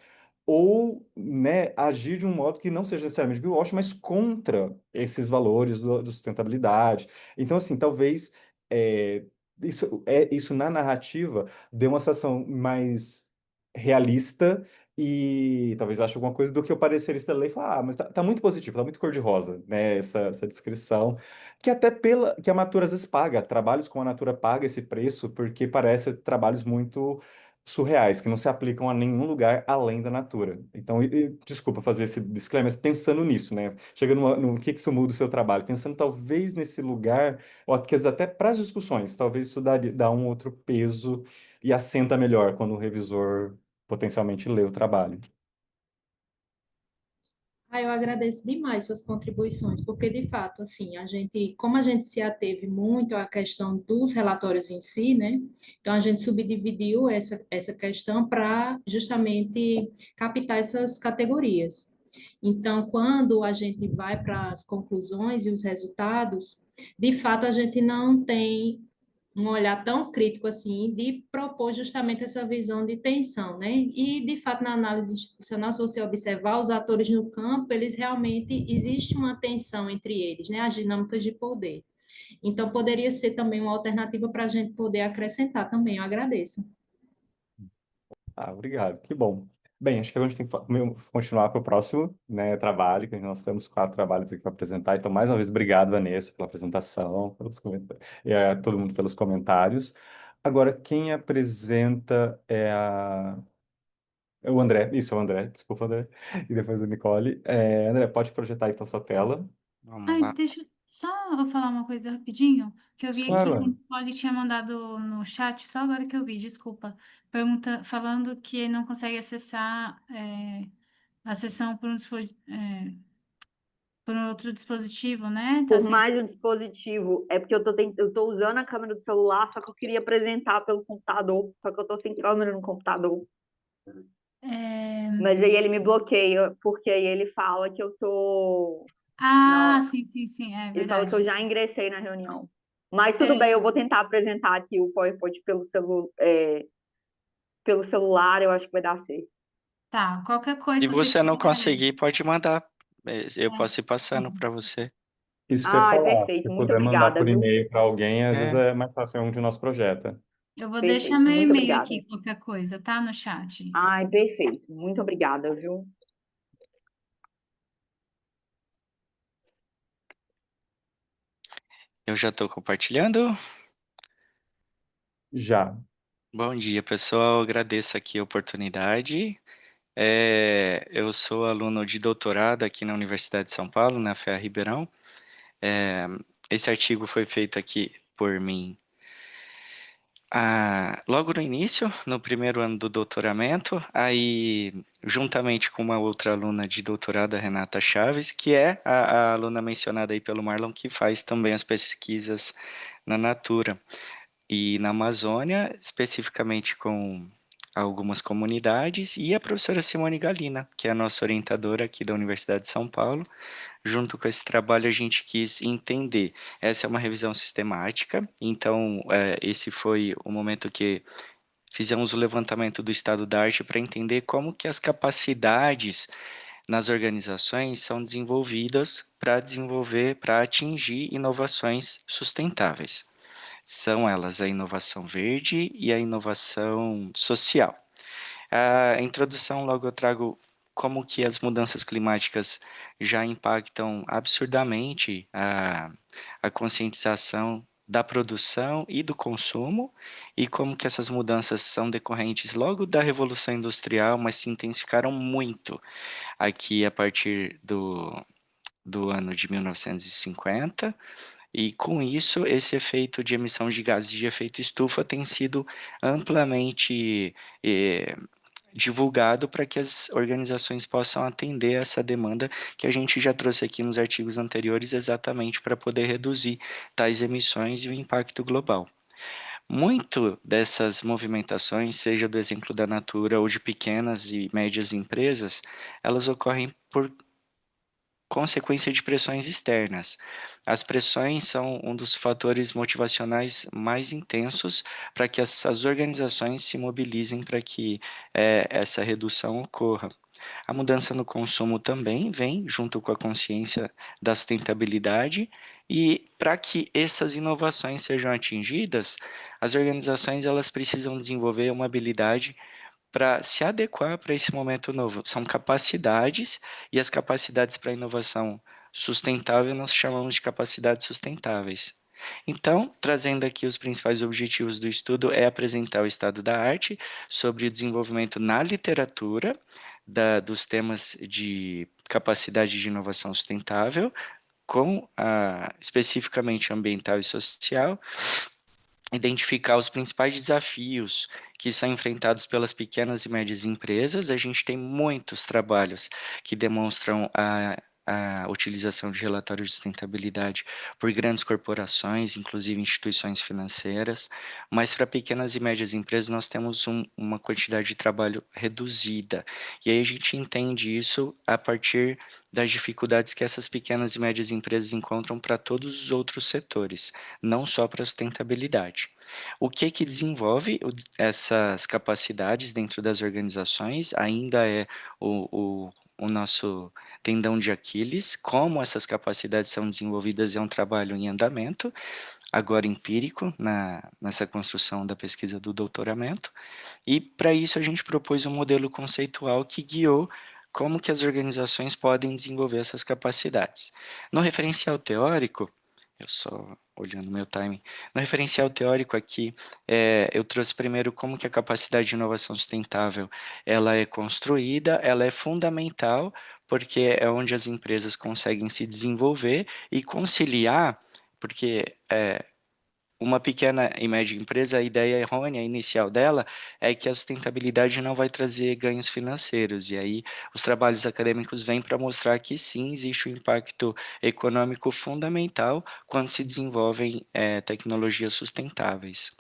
ou, né, agir de um modo que não seja necessariamente greenwash, mas contra esses valores do sustentabilidade. Então, assim, talvez é, isso na narrativa dê uma sensação mais realista e talvez ache alguma coisa do que o parecerista ler e falar, mas tá muito positivo, tá muito cor-de-rosa, né, essa descrição, que até que a Natura às vezes paga, trabalhos com a Natura paga esse preço, porque parece trabalhos muito surreais, que não se aplicam a nenhum lugar além da Natura. Então, desculpa fazer esse disclaimer, mas pensando nisso, né, chega no que isso muda o seu trabalho, pensando talvez nesse lugar, ou quer dizer, até para as discussões, talvez isso dá um outro peso e assenta melhor quando o revisor potencialmente lê o trabalho. Eu agradeço demais suas contribuições, porque de fato, assim, como a gente se ateve muito à questão dos relatórios em si, né? Então a gente subdividiu essa questão para justamente captar essas categorias. Então, quando a gente vai para as conclusões e os resultados, de fato a gente não tem um olhar tão crítico assim de propor justamente essa visão de tensão, né? E de fato na análise institucional, se você observar os atores no campo, eles realmente existe uma tensão entre eles, né? As dinâmicas de poder. Então poderia ser também uma alternativa para a gente poder acrescentar também. Eu agradeço. Obrigado, que bom. Bem, acho que a gente tem que continuar para o próximo, né, trabalho, que nós temos 4 trabalhos aqui para apresentar. Então, mais uma vez, obrigado, Vanessa, pela apresentação, pelos comentários, e a todo mundo pelos comentários. Agora, quem apresenta é o André. Isso, é o André. Desculpa, André. E depois o Nicole. André, pode projetar então sua tela. Vamos Ai, lá. deixa só eu falar uma coisa rapidinho, que eu vi aqui que a Claro. Nicole tinha mandado no chat, só agora que eu vi, desculpa, falando que não consegue acessar a sessão por um outro dispositivo, né? Tá Por sem. mais um dispositivo, é porque eu tô usando a câmera do celular, só que eu queria apresentar pelo computador, só que eu tô sem câmera no computador. é, Mas aí ele me bloqueia, porque aí ele fala que eu tô. Ah, Não, sim, sim, sim, é ele fala que eu verdade. já ingressei na reunião. Mas tudo bem, É, eu vou tentar apresentar aqui o PowerPoint pelo celular, eu acho que vai dar certo. tá, qualquer coisa, Se se você você não quiser. conseguir, pode mandar. Eu é, posso ir passando para você. Isso que eu ia Ai, falar. Se perfeito, muito puder mandar obrigada, por viu? e-mail para alguém, às vezes É, é mais fácil, é um de nós projeta. eu vou deixar Perfeito, meu muito e-mail obrigada. aqui, qualquer coisa, tá? No chat. Ai, perfeito, muito obrigada, viu? eu já estou compartilhando. Já. Bom dia, pessoal. Agradeço aqui a oportunidade. Eu sou aluno de doutorado aqui na Universidade de São Paulo, na FEA Ribeirão. Esse artigo foi feito aqui por mim logo no início, no primeiro ano do doutoramento, aí juntamente com uma outra aluna de doutorado, a Renata Chaves, que é a aluna mencionada aí pelo Marlon, que faz também as pesquisas na Natura. E na Amazônia, especificamente com algumas comunidades, e a professora Simone Galina, que é a nossa orientadora aqui da Universidade de São Paulo. Junto com esse trabalho, a gente quis entender. Essa é uma revisão sistemática, então esse foi o momento que fizemos o levantamento do estado da arte para entender como que as capacidades nas organizações são desenvolvidas para atingir inovações sustentáveis. São elas a inovação verde e a inovação social. A introdução, logo eu trago como que as mudanças climáticas já impactam absurdamente a conscientização da produção e do consumo, e como que essas mudanças são decorrentes logo da Revolução Industrial, mas se intensificaram muito aqui a partir do ano de 1950, e com isso, esse efeito de emissão de gases de efeito estufa tem sido amplamente divulgado para que as organizações possam atender essa demanda que a gente já trouxe aqui nos artigos anteriores, exatamente para poder reduzir tais emissões e o impacto global. Muito dessas movimentações, seja do exemplo da Natura ou de pequenas e médias empresas, elas ocorrem por consequência de pressões externas. As pressões são um dos fatores motivacionais mais intensos para que essas organizações se mobilizem para que essa redução ocorra. A mudança no consumo também vem junto com a consciência da sustentabilidade e para que essas inovações sejam atingidas, as organizações elas precisam desenvolver uma habilidade para se adequar para esse momento novo. São capacidades, e as capacidades para inovação sustentável nós chamamos de capacidades sustentáveis. Então, trazendo aqui os principais objetivos do estudo, é apresentar o estado da arte sobre o desenvolvimento na literatura dos temas de capacidade de inovação sustentável, especificamente ambiental e social, identificar os principais desafios que são enfrentados pelas pequenas e médias empresas. A gente tem muitos trabalhos que demonstram a utilização de relatórios de sustentabilidade por grandes corporações, inclusive instituições financeiras, mas para pequenas e médias empresas nós temos uma quantidade de trabalho reduzida. E aí a gente entende isso a partir das dificuldades que essas pequenas e médias empresas encontram para todos os outros setores, não só para a sustentabilidade. O que desenvolve essas capacidades dentro das organizações ainda é o nosso tendão de Aquiles. Como essas capacidades são desenvolvidas é um trabalho em andamento, agora empírico, nessa construção da pesquisa do doutoramento, e para isso a gente propôs um modelo conceitual que guiou como que as organizações podem desenvolver essas capacidades. No referencial teórico, eu só olhando meu timing, no referencial teórico aqui, eu trouxe primeiro como que a capacidade de inovação sustentável ela é construída, ela é fundamental, porque é onde as empresas conseguem se desenvolver e conciliar, porque uma pequena e média empresa, a ideia errônea inicial dela é que a sustentabilidade não vai trazer ganhos financeiros, e aí os trabalhos acadêmicos vêm para mostrar que sim, existe um impacto econômico fundamental quando se desenvolvem tecnologias sustentáveis.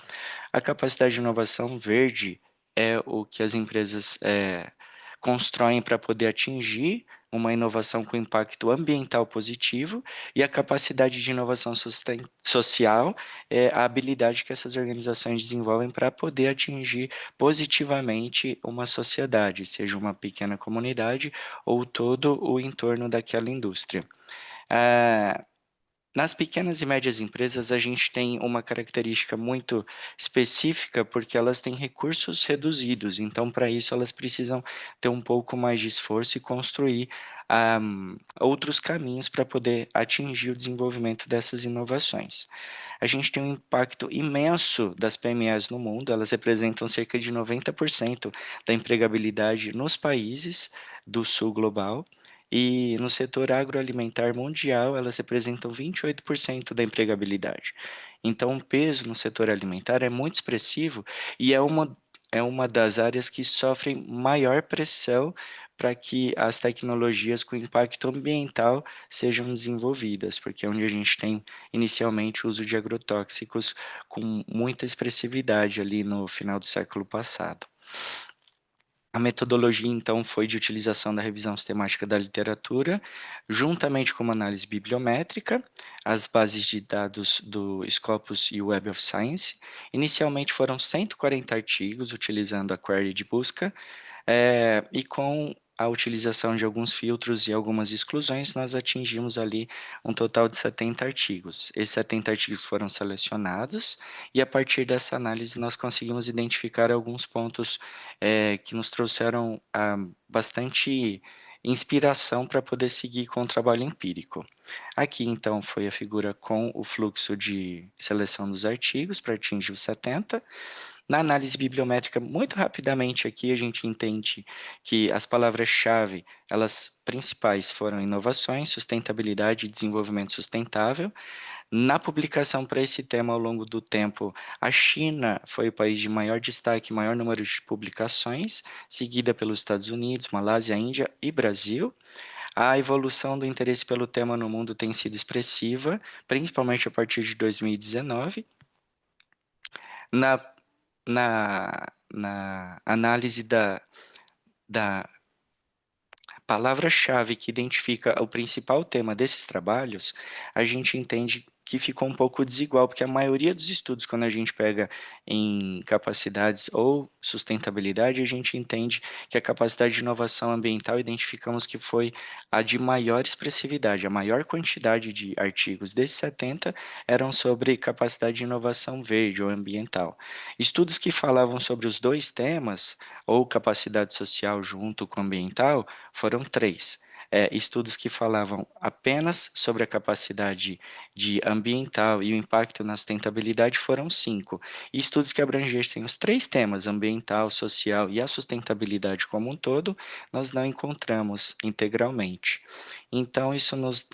A capacidade de inovação verde é o que as empresas constroem para poder atingir uma inovação com impacto ambiental positivo, e a capacidade de inovação social é a habilidade que essas organizações desenvolvem para poder atingir positivamente uma sociedade, seja uma pequena comunidade ou todo o entorno daquela indústria. Nas pequenas e médias empresas, a gente tem uma característica muito específica, porque elas têm recursos reduzidos, então, para isso, elas precisam ter um pouco mais de esforço e construir outros caminhos para poder atingir o desenvolvimento dessas inovações. A gente tem um impacto imenso das PMEs no mundo, elas representam cerca de 90% da empregabilidade nos países do sul global, e no setor agroalimentar mundial, elas representam 28% da empregabilidade. Então, o peso no setor alimentar é muito expressivo e é uma das áreas que sofrem maior pressão para que as tecnologias com impacto ambiental sejam desenvolvidas, porque é onde a gente tem inicialmente o uso de agrotóxicos com muita expressividade ali no final do século passado. A metodologia, então, foi de utilização da revisão sistemática da literatura, juntamente com uma análise bibliométrica, as bases de dados do Scopus e Web of Science. Inicialmente foram 140 artigos, utilizando a query de busca, e com a utilização de alguns filtros e algumas exclusões, nós atingimos ali um total de 70 artigos. Esses 70 artigos foram selecionados e, a partir dessa análise, nós conseguimos identificar alguns pontos que nos trouxeram bastante inspiração para poder seguir com o trabalho empírico. Aqui, então, foi a figura com o fluxo de seleção dos artigos para atingir os 70. Na análise bibliométrica, muito rapidamente aqui a gente entende que as palavras-chave, elas principais foram inovações, sustentabilidade e desenvolvimento sustentável. Na publicação para esse tema ao longo do tempo, a China foi o país de maior destaque, maior número de publicações, seguida pelos Estados Unidos, Malásia, Índia e Brasil. A evolução do interesse pelo tema no mundo tem sido expressiva, principalmente a partir de 2019. Na, na análise da palavra-chave que identifica o principal tema desses trabalhos, a gente entende que ficou um pouco desigual, porque a maioria dos estudos, quando a gente pega em capacidades ou sustentabilidade, a gente entende que a capacidade de inovação ambiental identificamos que foi a de maior expressividade, a maior quantidade de artigos desses 70 eram sobre capacidade de inovação verde ou ambiental. Estudos que falavam sobre os dois temas, ou capacidade social junto com ambiental, foram 3. Estudos que falavam apenas sobre a capacidade de ambiental e o impacto na sustentabilidade foram 5. E estudos que abrangessem os 3 temas, ambiental, social e a sustentabilidade como um todo, nós não encontramos integralmente. Então, isso nos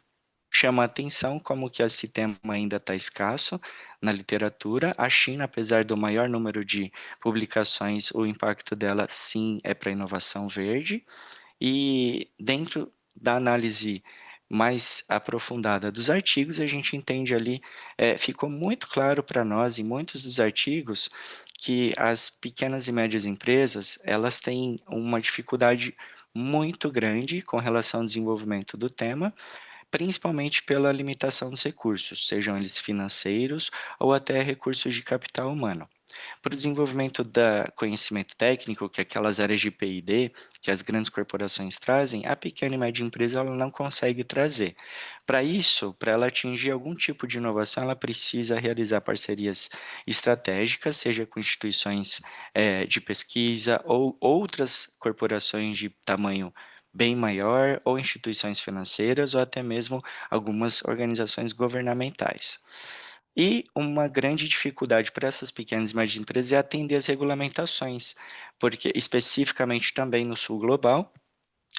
chama a atenção como que esse tema ainda está escasso na literatura. A China, apesar do maior número de publicações, o impacto dela sim é para a inovação verde. E dentro da análise mais aprofundada dos artigos, a gente entende ali, ficou muito claro para nós em muitos dos artigos que as pequenas e médias empresas, elas têm uma dificuldade muito grande com relação ao desenvolvimento do tema, principalmente pela limitação dos recursos, sejam eles financeiros ou até recursos de capital humano. Para o desenvolvimento da conhecimento técnico, que é aquelas áreas de P&D que as grandes corporações trazem, a pequena e média empresa ela não consegue trazer. Para isso, para ela atingir algum tipo de inovação, ela precisa realizar parcerias estratégicas, seja com instituições de pesquisa ou outras corporações de tamanho bem maior, ou instituições financeiras, ou até mesmo algumas organizações governamentais. E uma grande dificuldade para essas pequenas e médias empresas é atender as regulamentações, porque especificamente também no sul global,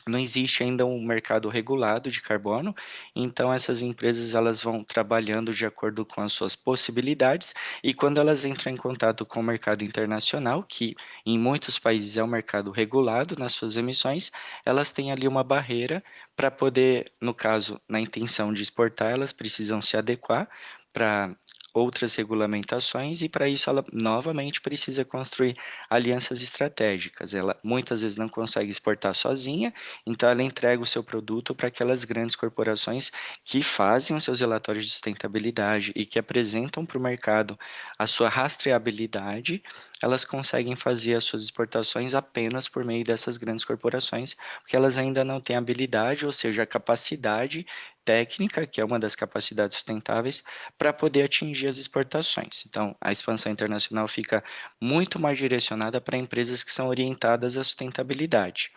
não existe ainda um mercado regulado de carbono, então essas empresas elas vão trabalhando de acordo com as suas possibilidades e quando elas entram em contato com o mercado internacional, que em muitos países é um mercado regulado nas suas emissões, elas têm ali uma barreira para poder, no caso, na intenção de exportar, elas precisam se adequar para outras regulamentações e para isso ela novamente precisa construir alianças estratégicas. Ela muitas vezes não consegue exportar sozinha, então, ela entrega o seu produto para aquelas grandes corporações que fazem os seus relatórios de sustentabilidade e que apresentam para o mercado a sua rastreabilidade. Elas conseguem fazer as suas exportações apenas por meio dessas grandes corporações, porque elas ainda não têm habilidade, ou seja, a capacidade técnica, que é uma das capacidades sustentáveis, para poder atingir as exportações. Então, a expansão internacional fica muito mais direcionada para empresas que são orientadas à sustentabilidade,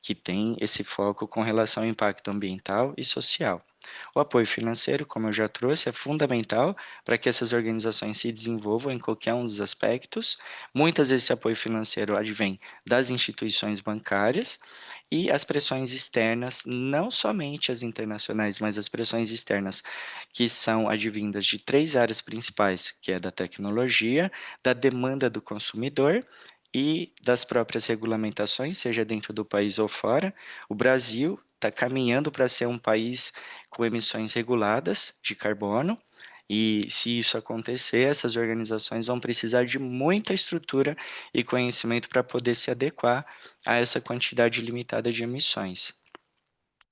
que tem esse foco com relação ao impacto ambiental e social. O apoio financeiro, como eu já trouxe, é fundamental para que essas organizações se desenvolvam em qualquer um dos aspectos. Muitas vezes esse apoio financeiro advém das instituições bancárias e as pressões externas, não somente as internacionais, mas as pressões externas que são advindas de 3 áreas principais, que é da tecnologia, da demanda do consumidor e das próprias regulamentações, seja dentro do país ou fora. O Brasil está caminhando para ser um país com emissões reguladas de carbono, e se isso acontecer, essas organizações vão precisar de muita estrutura e conhecimento para poder se adequar a essa quantidade limitada de emissões.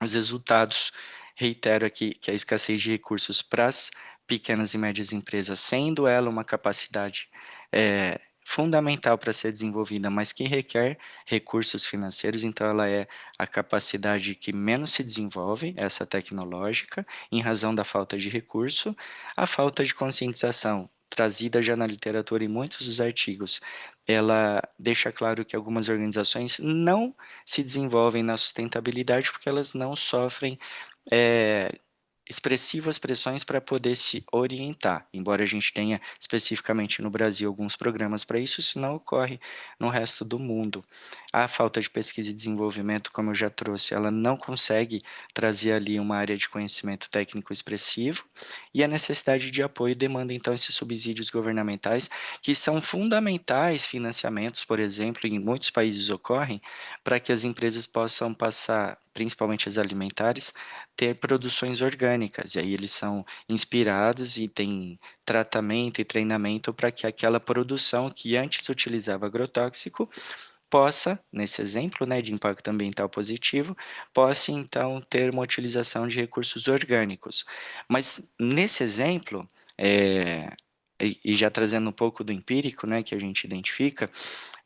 Os resultados, reitero aqui que a escassez de recursos para as pequenas e médias empresas, sendo ela uma capacidade fundamental para ser desenvolvida, mas que requer recursos financeiros, então ela é a capacidade que menos se desenvolve, essa tecnológica, em razão da falta de recurso, a falta de conscientização trazida já na literatura em muitos dos artigos, ela deixa claro que algumas organizações não se desenvolvem na sustentabilidade porque elas não sofrem expressivas pressões para poder se orientar, embora a gente tenha especificamente no Brasil alguns programas para isso, isso não ocorre no resto do mundo. A falta de pesquisa e desenvolvimento, como eu já trouxe, ela não consegue trazer ali uma área de conhecimento técnico expressivo, e a necessidade de apoio demanda então esses subsídios governamentais, que são fundamentais, financiamentos, por exemplo, em muitos países ocorrem, para que as empresas possam passar, principalmente as alimentares, ter produções orgânicas, e aí eles são inspirados e têm tratamento e treinamento para que aquela produção que antes utilizava agrotóxico possa, nesse exemplo, né, de impacto ambiental positivo, possa então ter uma utilização de recursos orgânicos. Mas nesse exemplo, e já trazendo um pouco do empírico, né, que a gente identifica,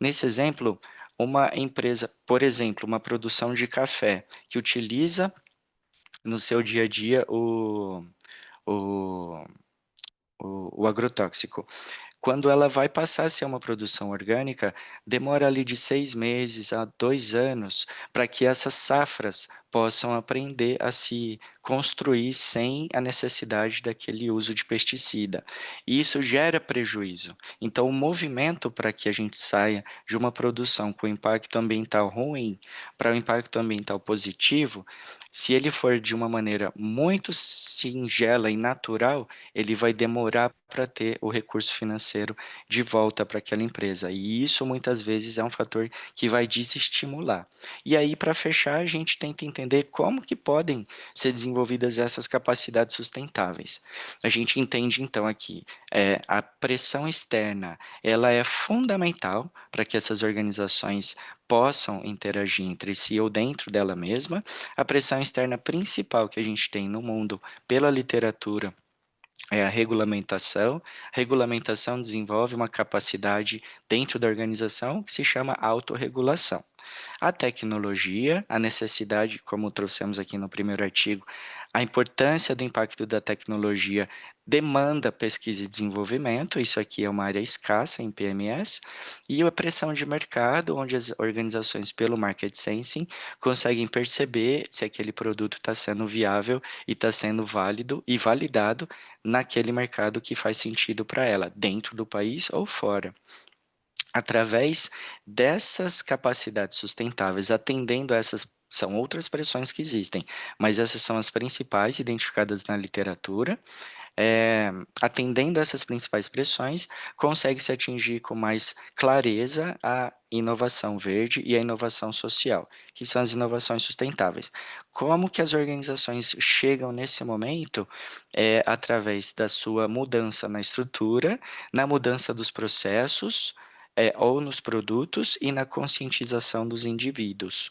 nesse exemplo, uma empresa, por exemplo, uma produção de café que utiliza no seu dia a dia o, o agrotóxico. Quando ela vai passar a ser uma produção orgânica, demora ali de 6 meses a 2 anos para que essas safras possam aprender a se construir sem a necessidade daquele uso de pesticida. E isso gera prejuízo. Então, o movimento para que a gente saia de uma produção com impacto ambiental ruim para um impacto ambiental positivo, se ele for de uma maneira muito singela e natural, ele vai demorar para ter o recurso financeiro de volta para aquela empresa. E isso muitas vezes é um fator que vai desestimular. E aí, para fechar, a gente tenta entender como que podem ser desenvolvidas essas capacidades sustentáveis. A gente entende então aqui a pressão externa, ela é fundamental para que essas organizações possam interagir entre si ou dentro dela mesma. A pressão externa principal que a gente tem no mundo pela literatura é a regulamentação. A regulamentação desenvolve uma capacidade dentro da organização que se chama autorregulação. A tecnologia, a necessidade, como trouxemos aqui no primeiro artigo, a importância do impacto da tecnologia demanda pesquisa e desenvolvimento, isso aqui é uma área escassa em PMS, e a pressão de mercado, onde as organizações, pelo market sensing, conseguem perceber se aquele produto está sendo viável e está sendo válido e validado naquele mercado que faz sentido para ela, dentro do país ou fora. Através dessas capacidades sustentáveis, atendendo a essas, são outras pressões que existem, mas essas são as principais identificadas na literatura. Atendendo a essas principais pressões, consegue-se atingir com mais clareza a inovação verde e a inovação social, que são as inovações sustentáveis. Como que as organizações chegam nesse momento? Através da sua mudança na estrutura, na mudança dos processos, ou nos produtos e na conscientização dos indivíduos.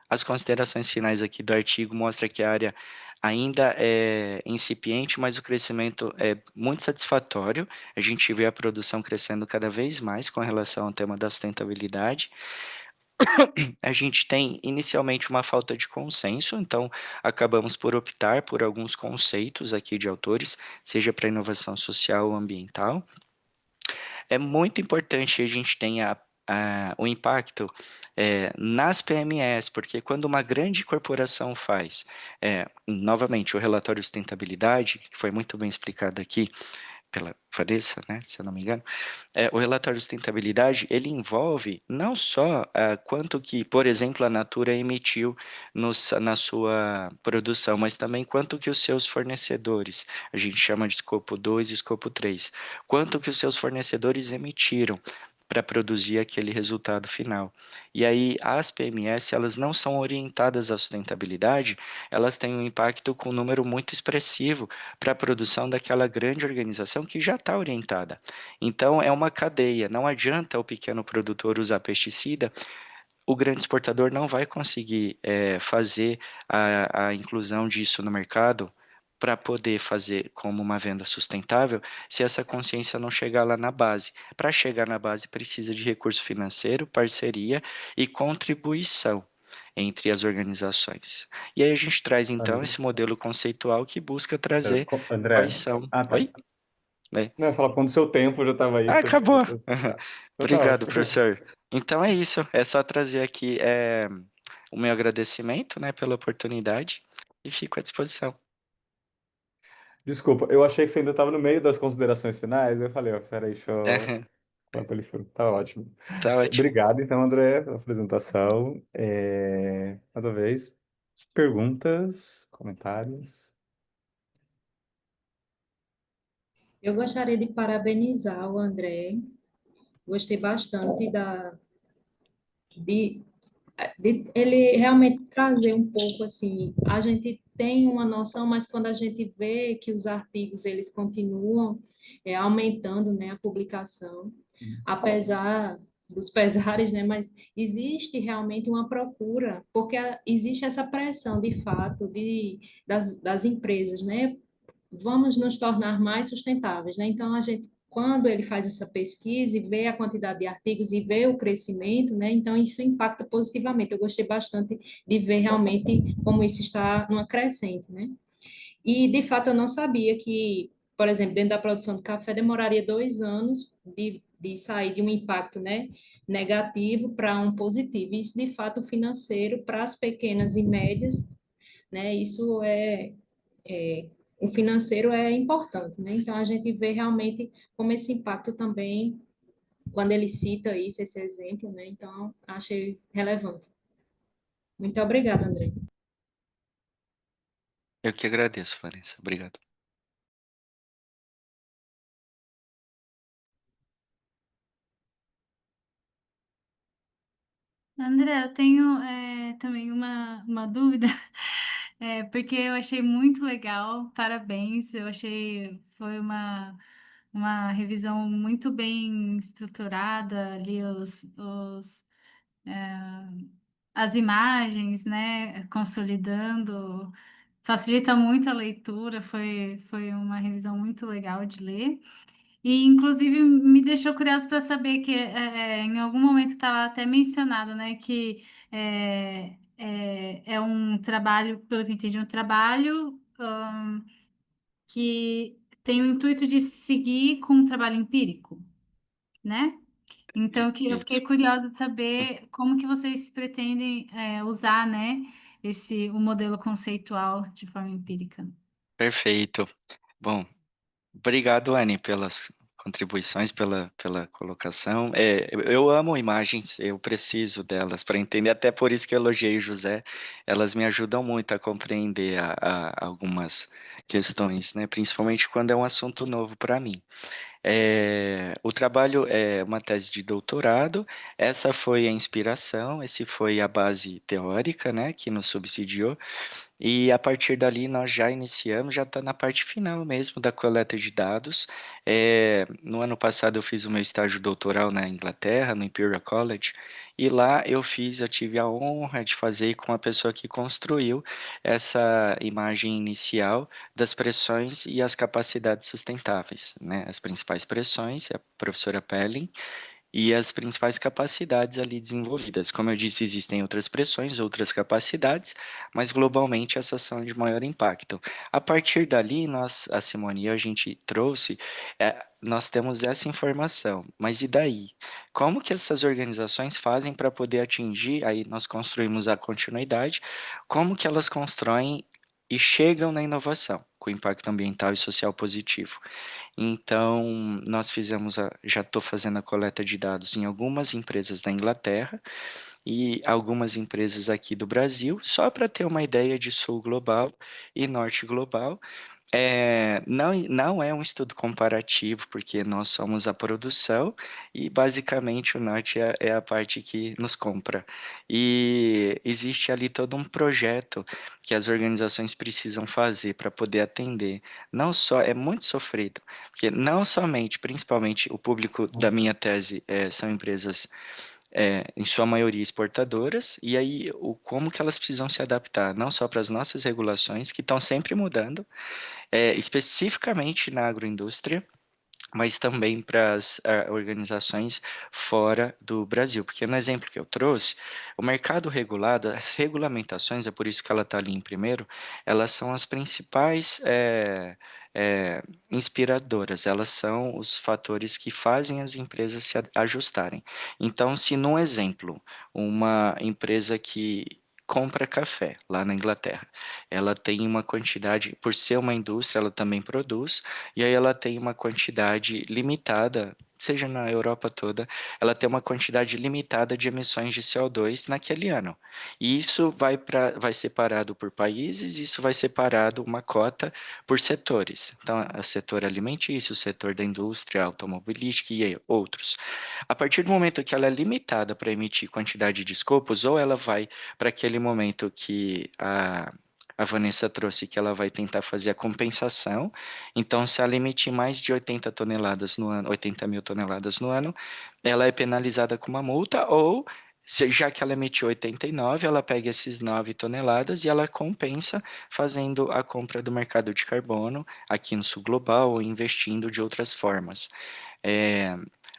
As considerações finais aqui do artigo mostram que a área ainda é incipiente, mas o crescimento é muito satisfatório. A gente vê a produção crescendo cada vez mais com relação ao tema da sustentabilidade. A gente tem inicialmente uma falta de consenso, então acabamos por optar por alguns conceitos aqui de autores, seja para inovação social ou ambiental. É muito importante que a gente tenha o impacto nas PMEs, porque quando uma grande corporação faz, novamente, o relatório de sustentabilidade, que foi muito bem explicado aqui pela Vanessa, né, se eu não me engano, o relatório de sustentabilidade, ele envolve não só quanto que, por exemplo, a Natura emitiu na sua produção, mas também quanto que os seus fornecedores, a gente chama de escopo 2 e escopo 3, quanto que os seus fornecedores emitiram para produzir aquele resultado final. E aí, as PMS, elas não são orientadas à sustentabilidade, elas têm um impacto com um número muito expressivo para a produção daquela grande organização que já está orientada. Então, é uma cadeia, não adianta o pequeno produtor usar pesticida, o grande exportador não vai conseguir fazer a inclusão disso no mercado para poder fazer como uma venda sustentável, se essa consciência não chegar lá na base. Para chegar na base, precisa de recurso financeiro, parceria e contribuição entre as organizações. E aí a gente traz, então, esse modelo conceitual que busca trazer quais André, são... tá. Oi? Né? Não, eu ia falar, quando o seu tempo já estava aí, Acabou! tá. Então tá Obrigado, ótimo. professor. Então é isso, é só trazer aqui o meu agradecimento, né, pela oportunidade e fico à disposição. Desculpa, eu achei que você ainda estava no meio das considerações finais. Eu falei, ó, peraí, deixa eu falar com ele. Tá ótimo. Tá ótimo. Obrigado, então, André, pela apresentação. Mais uma vez, perguntas, comentários? Eu gostaria de parabenizar o André. Gostei bastante de, de ele realmente trazer um pouco assim. A gente tem uma noção, mas quando a gente vê que os artigos eles continuam aumentando, né, a publicação, apesar dos pesares, né, mas existe realmente uma procura, porque existe essa pressão de fato das empresas, né, vamos nos tornar mais sustentáveis, né? Então, a gente, quando ele faz essa pesquisa e vê a quantidade de artigos e vê o crescimento, né? Então, isso impacta positivamente. Eu gostei bastante de ver realmente como isso está numa crescente, né? E, de fato, eu não sabia que, por exemplo, dentro da produção de café demoraria 2 anos de sair de um impacto, né, negativo para um positivo. Isso, de fato, financeiro para as pequenas e médias, né? Isso o financeiro é importante, né? Então a gente vê realmente como esse impacto também, quando ele cita isso, esse exemplo, né? Então achei relevante. Muito obrigada, André. Eu que agradeço, Vanessa. Obrigado. André, eu tenho também uma dúvida, porque eu achei muito legal, parabéns, eu achei foi uma revisão muito bem estruturada, ali as imagens, né, consolidando, facilita muito a leitura, foi uma revisão muito legal de ler. E, inclusive, me deixou curioso para saber que em algum momento estava até mencionado, né, que é um trabalho, pelo que eu entendi, um trabalho que tem o intuito de seguir com um trabalho empírico, né? Então, eu Isso. fiquei curiosa de saber como que vocês pretendem usar, né, o modelo conceitual de forma empírica. Perfeito. Bom, obrigado, Anne, pelas contribuições, pela colocação. Eu amo imagens, eu preciso delas para entender, até por isso que eu elogiei o José. Elas me ajudam muito a compreender algumas questões, né? Principalmente quando é um assunto novo para mim. O trabalho é uma tese de doutorado, essa foi a inspiração, esse foi a base teórica, né, que nos subsidiou. E a partir dali nós já iniciamos, já está na parte final mesmo da coleta de dados. No ano passado eu fiz o meu estágio doutoral na Inglaterra, no Imperial College, e lá eu tive a honra de fazer com a pessoa que construiu essa imagem inicial das pressões e as capacidades sustentáveis, né? As principais pressões, a professora Pelling, e as principais capacidades ali desenvolvidas. Como eu disse, existem outras pressões, outras capacidades, mas globalmente essas são de maior impacto. A partir dali, a Simone e eu, a gente trouxe, nós temos essa informação, mas e daí? Como que essas organizações fazem para poder atingir, aí nós construímos a continuidade, como que elas constroem e chegam na inovação, com impacto ambiental e social positivo? Então, já estou fazendo a coleta de dados em algumas empresas da Inglaterra e algumas empresas aqui do Brasil, só para ter uma ideia de sul global e norte global. Não é um estudo comparativo, porque nós somos a produção e basicamente o norte é a parte que nos compra. E existe ali todo um projeto que as organizações precisam fazer para poder atender. Não só, é muito sofrido, porque não somente, principalmente o público da minha tese são empresas em sua maioria exportadoras, e aí como que elas precisam se adaptar, não só para as nossas regulações, que estão sempre mudando, especificamente na agroindústria, mas também para as organizações fora do Brasil. Porque no exemplo que eu trouxe, o mercado regulado, as regulamentações, é por isso que ela está ali em primeiro, elas são as principais inspiradoras, elas são os fatores que fazem as empresas se ajustarem. Então, se num exemplo, uma empresa que compra café lá na Inglaterra. Ela tem uma quantidade, por ser uma indústria, ela também produz, e aí ela tem uma quantidade limitada, seja na Europa toda, ela tem uma quantidade limitada de emissões de CO2 naquele ano. E isso vai separado por países, isso vai separado uma cota por setores. Então, o setor alimentício, o setor da indústria automobilística e outros. A partir do momento que ela é limitada para emitir quantidade de escopos, ou ela vai para aquele momento que a Vanessa trouxe, que ela vai tentar fazer a compensação. Então, se ela emitir mais de 80 toneladas no ano, 80 mil toneladas no ano, ela é penalizada com uma multa, ou já que ela emitiu 89, ela pega esses 9 toneladas e ela compensa fazendo a compra do mercado de carbono aqui no sul global ou investindo de outras formas.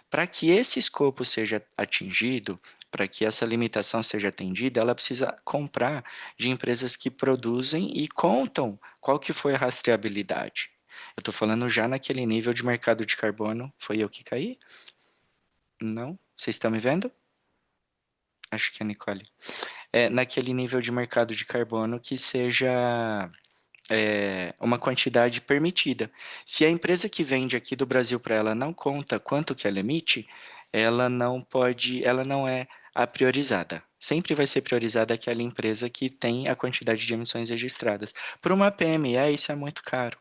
Para que esse escopo seja atingido, para que essa limitação seja atendida, ela precisa comprar de empresas que produzem e contam qual que foi a rastreabilidade. Eu estou falando já naquele nível de mercado de carbono. Foi eu que caí? Não? Vocês estão me vendo? Acho que é a Nicole. Naquele nível de mercado de carbono que seja uma quantidade permitida. Se a empresa que vende aqui do Brasil para ela não conta quanto que ela emite, ela não pode, ela não é a priorizada. Sempre vai ser priorizada aquela empresa que tem a quantidade de emissões registradas. Para uma PME, isso é muito caro.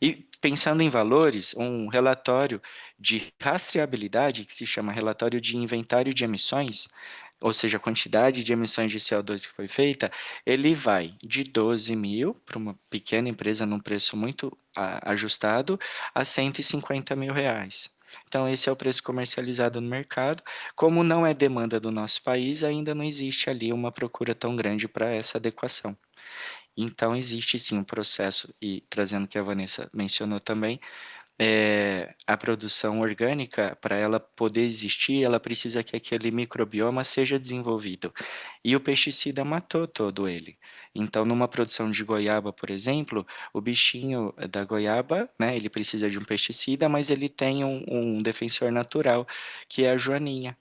E pensando em valores, um relatório de rastreabilidade, que se chama relatório de inventário de emissões, ou seja, a quantidade de emissões de CO2 que foi feita, ele vai de 12 mil para uma pequena empresa num preço muito ajustado a 150 mil reais. Então, esse é o preço comercializado no mercado. Como não é demanda do nosso país, ainda não existe ali uma procura tão grande para essa adequação. Então, existe sim um processo, e trazendo o que a Vanessa mencionou também, a produção orgânica, para ela poder existir, ela precisa que aquele microbioma seja desenvolvido. E o pesticida matou todo ele. Então, numa produção de goiaba, por exemplo, o bichinho da goiaba, né, ele precisa de um pesticida, mas ele tem um defensor natural, que é a joaninha.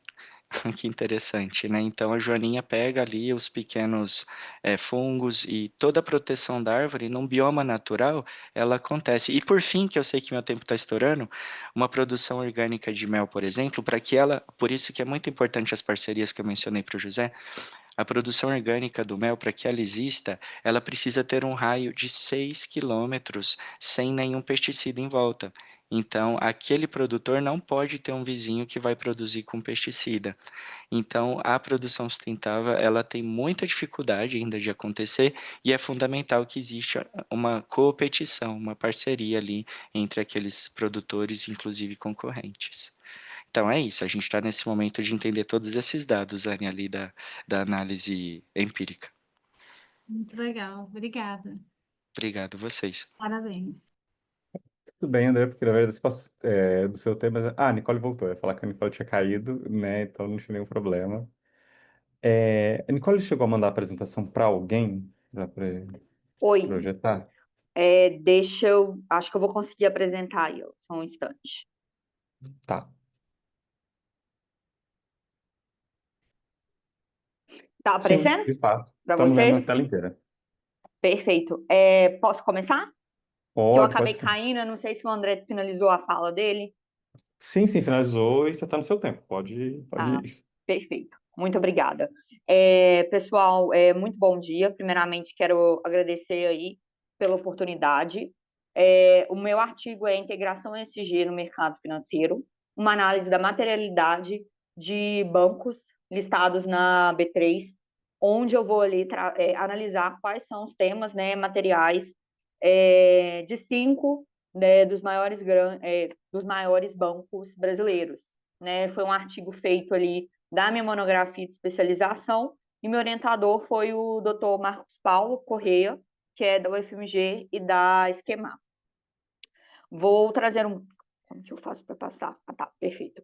Que interessante, né? Então a joaninha pega ali os pequenos fungos e toda a proteção da árvore num bioma natural, ela acontece. E por fim, que eu sei que meu tempo está estourando, uma produção orgânica de mel, por exemplo, para que ela, por isso que é muito importante as parcerias que eu mencionei para o José, a produção orgânica do mel, para que ela exista, ela precisa ter um raio de 6 quilômetros sem nenhum pesticida em volta. Então, aquele produtor não pode ter um vizinho que vai produzir com pesticida. Então, a produção sustentável, ela tem muita dificuldade ainda de acontecer e é fundamental que exista uma competição, uma parceria ali entre aqueles produtores, inclusive concorrentes. Então é isso, a gente está nesse momento de entender todos esses dados, Anne, ali da análise empírica. Muito legal, obrigada. Obrigado a vocês. Parabéns. Tudo bem, André, porque na verdade do seu tema. Ah, a Nicole voltou. Eu ia falar que a Nicole tinha caído, né? Então não tinha nenhum problema. A Nicole chegou a mandar a apresentação para alguém para Oi, projetar? acho que eu vou conseguir apresentar aí, ó, só um instante. Tá. Tá Sim, aparecendo de fato. para Estamos vendo vocês? a tela inteira. Perfeito. Posso começar? Que eu Pode acabei sim. caindo, eu não sei se o André finalizou a fala dele. Sim, sim, finalizou e você está no seu tempo. Pode Ah, ir. perfeito. Muito obrigada. Pessoal, muito bom dia. Primeiramente, quero agradecer aí pela oportunidade. O meu artigo é Integração ESG no Mercado Financeiro, uma análise da materialidade de bancos listados na B3, onde eu vou ali analisar quais são os temas, né, materiais de 5, né, dos maiores bancos brasileiros, né? Foi um artigo feito ali da minha monografia de especialização, e meu orientador foi o Dr. Marcos Paulo Correia, que é da UFMG e da Esquema. Vou trazer como que eu faço para passar? Ah, tá, perfeito.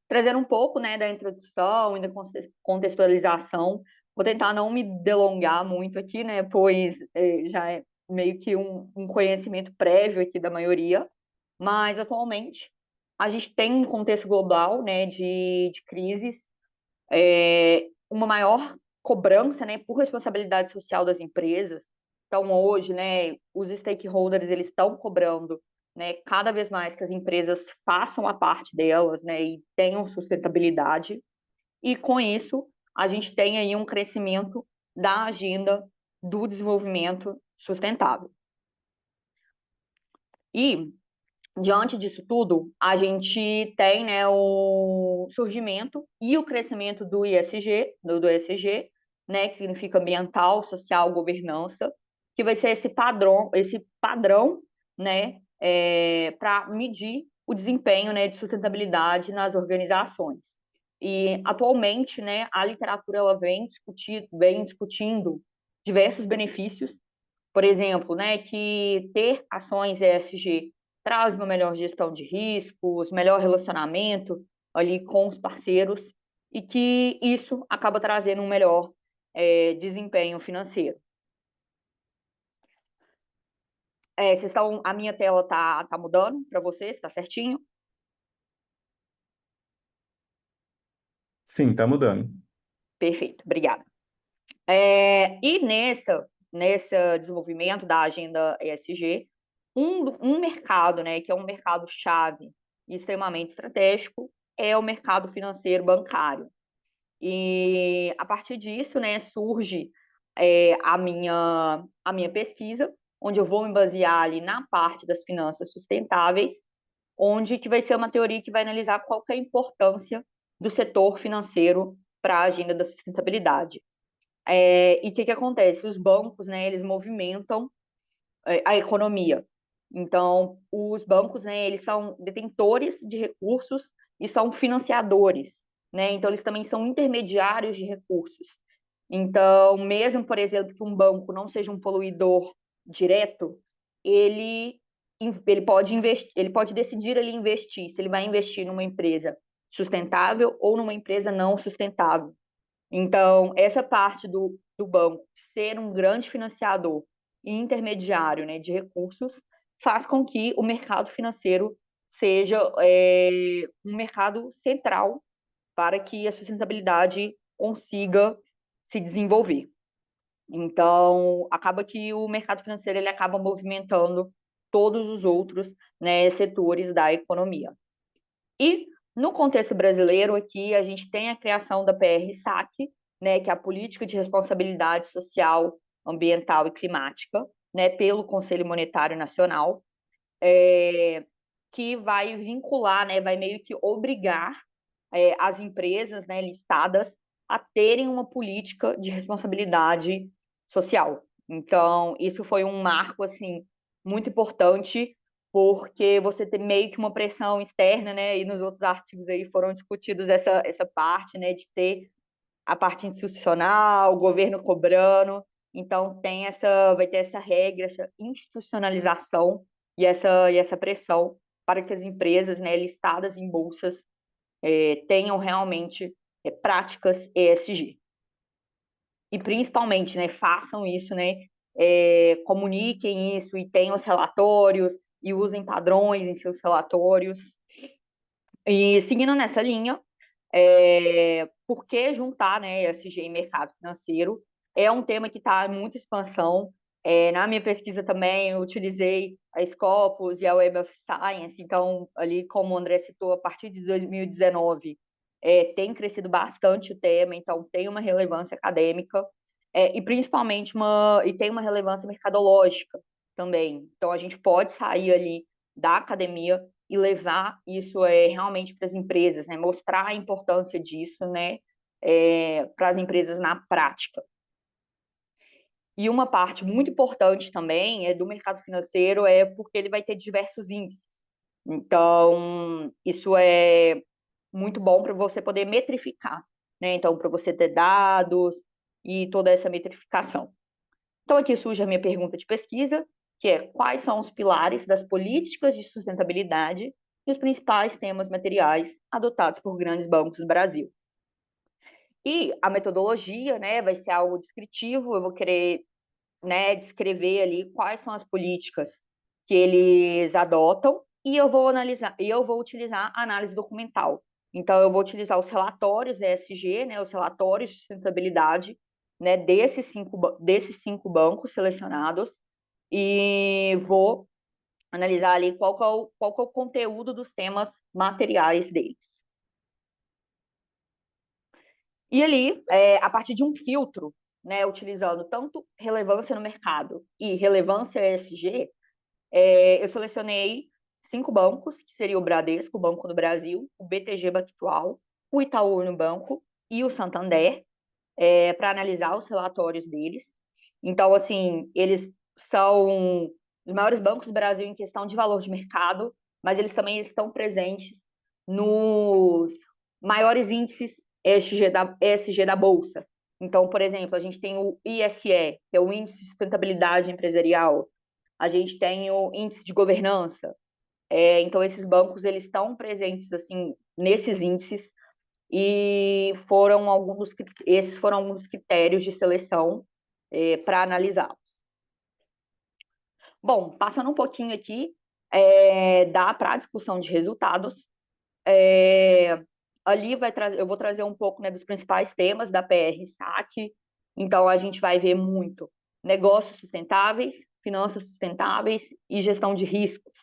Trazer um pouco, né, da introdução e da contextualização. Vou tentar não me delongar muito aqui, né, pois já é meio que um conhecimento prévio aqui da maioria, mas atualmente a gente tem um contexto global, né, de crises, uma maior cobrança, né, por responsabilidade social das empresas. Então, hoje, né, os stakeholders, eles estão cobrando, né, cada vez mais que as empresas façam a parte delas, né, e tenham sustentabilidade. E, com isso, a gente tem aí um crescimento da agenda do desenvolvimento sustentável. E, diante disso tudo, a gente tem, né, o surgimento e o crescimento do ESG, do ESG, né, que significa ambiental, social, governança, que vai ser esse padrão, né, para medir o desempenho, né, de sustentabilidade nas organizações. E atualmente, né, a literatura ela vem discutindo diversos benefícios, por exemplo, né, que ter ações ESG traz uma melhor gestão de riscos, melhor relacionamento ali com os parceiros e que isso acaba trazendo um melhor desempenho financeiro. A minha tela tá mudando para vocês, tá certinho? Sim, tá mudando. Perfeito, obrigada. E nesse desenvolvimento da agenda ESG, um mercado, né, que é um mercado-chave e extremamente estratégico, é o mercado financeiro bancário. E a partir disso, né, surge a minha pesquisa, onde eu vou me basear ali na parte das finanças sustentáveis, onde que vai ser uma teoria que vai analisar qual que é a importância do setor financeiro para a agenda da sustentabilidade. E o que acontece? Os bancos, né, eles movimentam a economia. Então, os bancos, né, eles são detentores de recursos e são financiadores, né? Então, eles também são intermediários de recursos. Então, mesmo, por exemplo, que um banco não seja um poluidor direto, ele pode investir, ele pode decidir ali investir, se ele vai investir numa empresa sustentável ou numa empresa não sustentável. Então, essa parte do banco ser um grande financiador e intermediário, né, de recursos faz com que o mercado financeiro seja um mercado central para que a sustentabilidade consiga se desenvolver. Então, acaba que o mercado financeiro ele acaba movimentando todos os outros, né, setores da economia. E no contexto brasileiro aqui, a gente tem a criação da PR-SAC, né, que é a Política de Responsabilidade Social, Ambiental e Climática, né, pelo Conselho Monetário Nacional, que vai vincular, né, vai meio que obrigar as empresas, né, listadas a terem uma política de responsabilidade social. Então, isso foi um marco assim muito importante porque você tem meio que uma pressão externa, né? E nos outros artigos aí foram discutidos essa parte, né, de ter a parte institucional, o governo cobrando. Então vai ter essa regra, essa institucionalização e essa pressão para que as empresas, né, listadas em bolsas tenham realmente práticas ESG. E principalmente, né, façam isso, né, comuniquem isso e tenham os relatórios e usem padrões em seus relatórios. E seguindo nessa linha, por que juntar, né, ESG em mercado financeiro? É um tema que está em muita expansão. Na minha pesquisa também eu utilizei a Scopus e a Web of Science, então, ali, como o André citou, a partir de 2019, tem crescido bastante o tema, então tem uma relevância acadêmica, e principalmente tem uma relevância mercadológica também. Então, a gente pode sair ali da academia e levar isso realmente para as empresas, né? Mostrar a importância disso, né? Para as empresas na prática. E uma parte muito importante também do mercado financeiro porque ele vai ter diversos índices. Então, isso é muito bom para você poder metrificar, né? Então, para você ter dados e toda essa metrificação. Então, aqui surge a minha pergunta de pesquisa, que é quais são os pilares das políticas de sustentabilidade e os principais temas materiais adotados por grandes bancos do Brasil. E a metodologia, né, vai ser algo descritivo, eu vou querer, né, descrever ali quais são as políticas que eles adotam e eu vou utilizar a análise documental. Então, eu vou utilizar os relatórios ESG, né, os relatórios de sustentabilidade, né, desses cinco bancos selecionados e vou analisar ali qual que é o conteúdo dos temas materiais deles. E ali, a partir de um filtro, né, utilizando tanto relevância no mercado e relevância ESG, eu selecionei 5 bancos, que seria o Bradesco, o Banco do Brasil, o BTG Pactual, o Itaú Unibanco e o Santander, para analisar os relatórios deles. Então, assim, eles são os maiores bancos do Brasil em questão de valor de mercado, mas eles também estão presentes nos maiores índices ESG da Bolsa. Então, por exemplo, a gente tem o ISE, que é o Índice de Sustentabilidade Empresarial, a gente tem o Índice de Governança. Então, esses bancos eles estão presentes assim nesses índices e esses foram alguns critérios de seleção para analisá-los. Bom, passando um pouquinho aqui, dá para a discussão de resultados. Ali eu vou trazer um pouco, né, dos principais temas da PR SAC. Então, a gente vai ver muito negócios sustentáveis, finanças sustentáveis e gestão de riscos,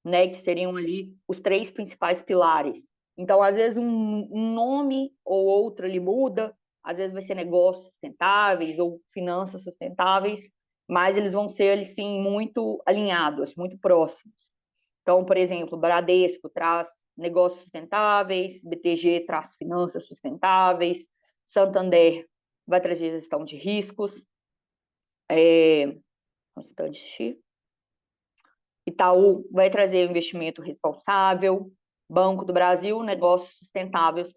né, que seriam ali os 3 principais pilares. Então, às vezes, um nome ou outro ele muda, às vezes vai ser negócios sustentáveis ou finanças sustentáveis, mas eles vão ser, eles, sim, muito alinhados, muito próximos. Então, por exemplo, Bradesco traz negócios sustentáveis, BTG traz finanças sustentáveis, Santander vai trazer gestão de riscos, Itaú vai trazer investimento responsável, Banco do Brasil, negócios sustentáveis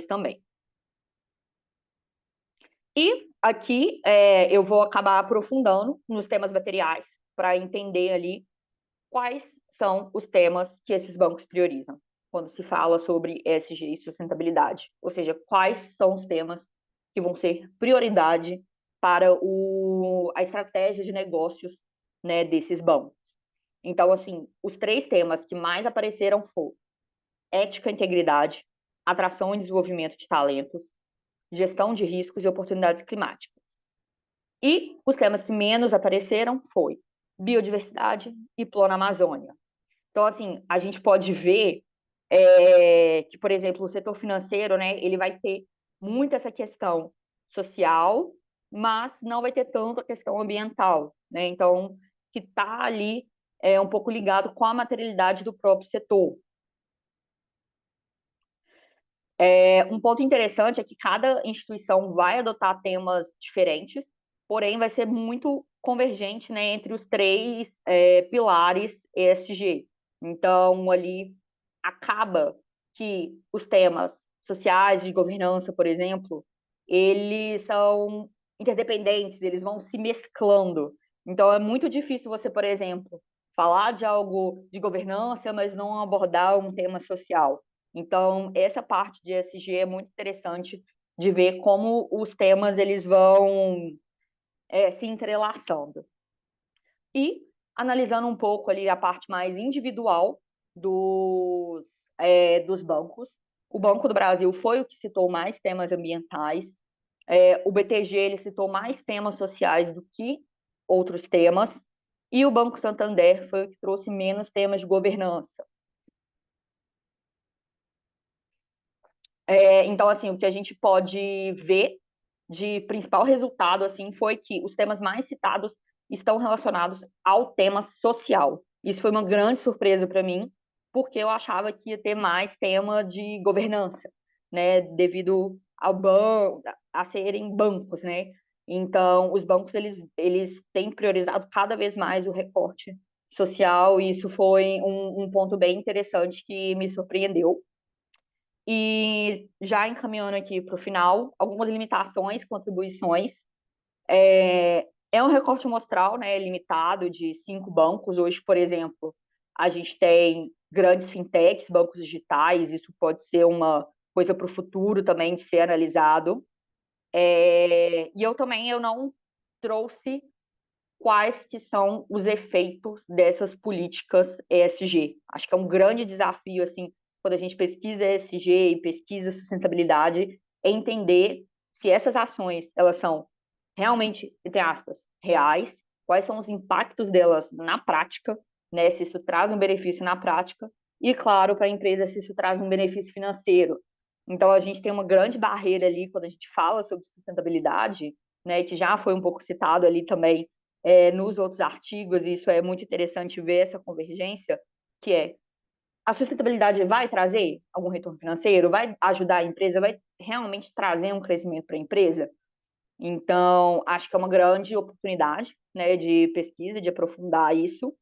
também. E aqui eu vou acabar aprofundando nos temas materiais para entender ali quais são os temas que esses bancos priorizam quando se fala sobre ESG e sustentabilidade, ou seja, quais são os temas que vão ser prioridade para a estratégia de negócios, né, desses bancos. Então, assim, os 3 temas que mais apareceram foram ética e integridade, atração e desenvolvimento de talentos, gestão de riscos e oportunidades climáticas. E os temas que menos apareceram foi biodiversidade e Plano Amazônia. Então, assim, a gente pode ver que, por exemplo, o setor financeiro, né, ele vai ter muito essa questão social, mas não vai ter tanto a questão ambiental, né? Então, que está ali um pouco ligado com a materialidade do próprio setor. Um ponto interessante é que cada instituição vai adotar temas diferentes, porém vai ser muito convergente, né, entre os 3 pilares ESG. Então, ali acaba que os temas sociais, de governança, por exemplo, eles são interdependentes, eles vão se mesclando. Então, é muito difícil você, por exemplo, falar de algo de governança, mas não abordar um tema social. Então, essa parte de ESG é muito interessante de ver como os temas eles vão se entrelaçando. E analisando um pouco ali a parte mais individual dos bancos, o Banco do Brasil foi o que citou mais temas ambientais, o BTG ele citou mais temas sociais do que outros temas, e o Banco Santander foi o que trouxe menos temas de governança. Então, assim, o que a gente pode ver de principal resultado, assim, foi que os temas mais citados estão relacionados ao tema social. Isso foi uma grande surpresa para mim, porque eu achava que ia ter mais tema de governança, né, devido a serem bancos, né? Então, os bancos, eles têm priorizado cada vez mais o recorte social, e isso foi um ponto bem interessante que me surpreendeu. E já encaminhando aqui para o final, algumas limitações, contribuições. É um recorte amostral, né, limitado de 5 bancos. Hoje, por exemplo, a gente tem grandes fintechs, bancos digitais, isso pode ser uma coisa para o futuro também de ser analisado. E eu não trouxe quais que são os efeitos dessas políticas ESG. Acho que é um grande desafio, assim, quando a gente pesquisa ESG e pesquisa sustentabilidade, é entender se essas ações, elas são realmente, entre aspas, reais, quais são os impactos delas na prática, né, se isso traz um benefício na prática, e, claro, para a empresa, se isso traz um benefício financeiro. Então, a gente tem uma grande barreira ali quando a gente fala sobre sustentabilidade, né, que já foi um pouco citado ali também nos outros artigos, e isso é muito interessante ver essa convergência, que é a sustentabilidade vai trazer algum retorno financeiro, vai ajudar a empresa, vai realmente trazer um crescimento para a empresa? Então, acho que é uma grande oportunidade, né, de pesquisa, de aprofundar isso.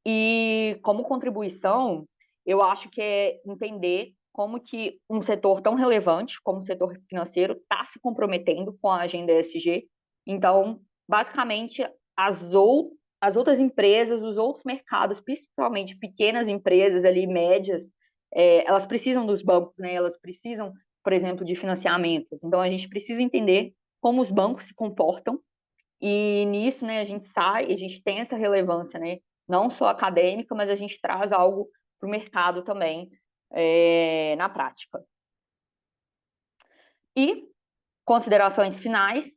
E como contribuição, eu acho que é entender como que um setor tão relevante como o setor financeiro está se comprometendo com a agenda ESG. Então, basicamente, as outras empresas, os outros mercados, principalmente pequenas empresas ali, médias, elas precisam dos bancos, né? Elas precisam, por exemplo, de financiamentos. Então, a gente precisa entender como os bancos se comportam e nisso, né, a gente tem essa relevância, né? Não só acadêmica, mas a gente traz algo para o mercado também, na prática. E, considerações finais,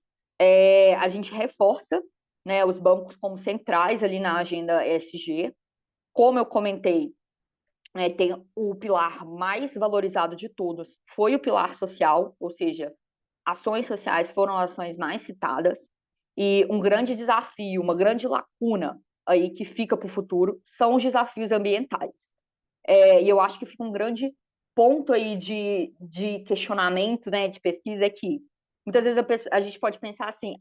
a gente reforça, né, os bancos como centrais ali na agenda ESG. Como eu comentei, tem o pilar mais valorizado de todos, foi o pilar social, ou seja, ações sociais foram as ações mais citadas, e um grande desafio, uma grande lacuna aí que fica para o futuro são os desafios ambientais. E eu acho que fica um grande ponto aí de questionamento, né, de pesquisa, é que muitas vezes a gente pode pensar assim,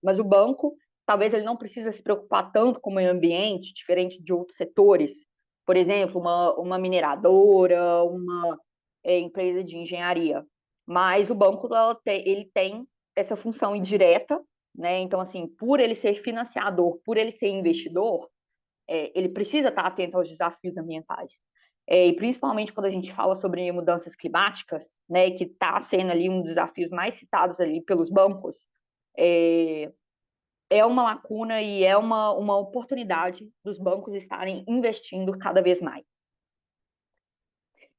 mas o banco, talvez ele não precisa se preocupar tanto com o meio ambiente, diferente de outros setores, por exemplo, uma mineradora, uma empresa de engenharia, mas o banco ele tem essa função indireta, né? Então, assim, por ele ser financiador, por ele ser investidor, ele precisa estar atento aos desafios ambientais. E principalmente quando a gente fala sobre mudanças climáticas, né, que está sendo ali um dos desafios mais citados ali pelos bancos, é uma lacuna e é uma oportunidade dos bancos estarem investindo cada vez mais.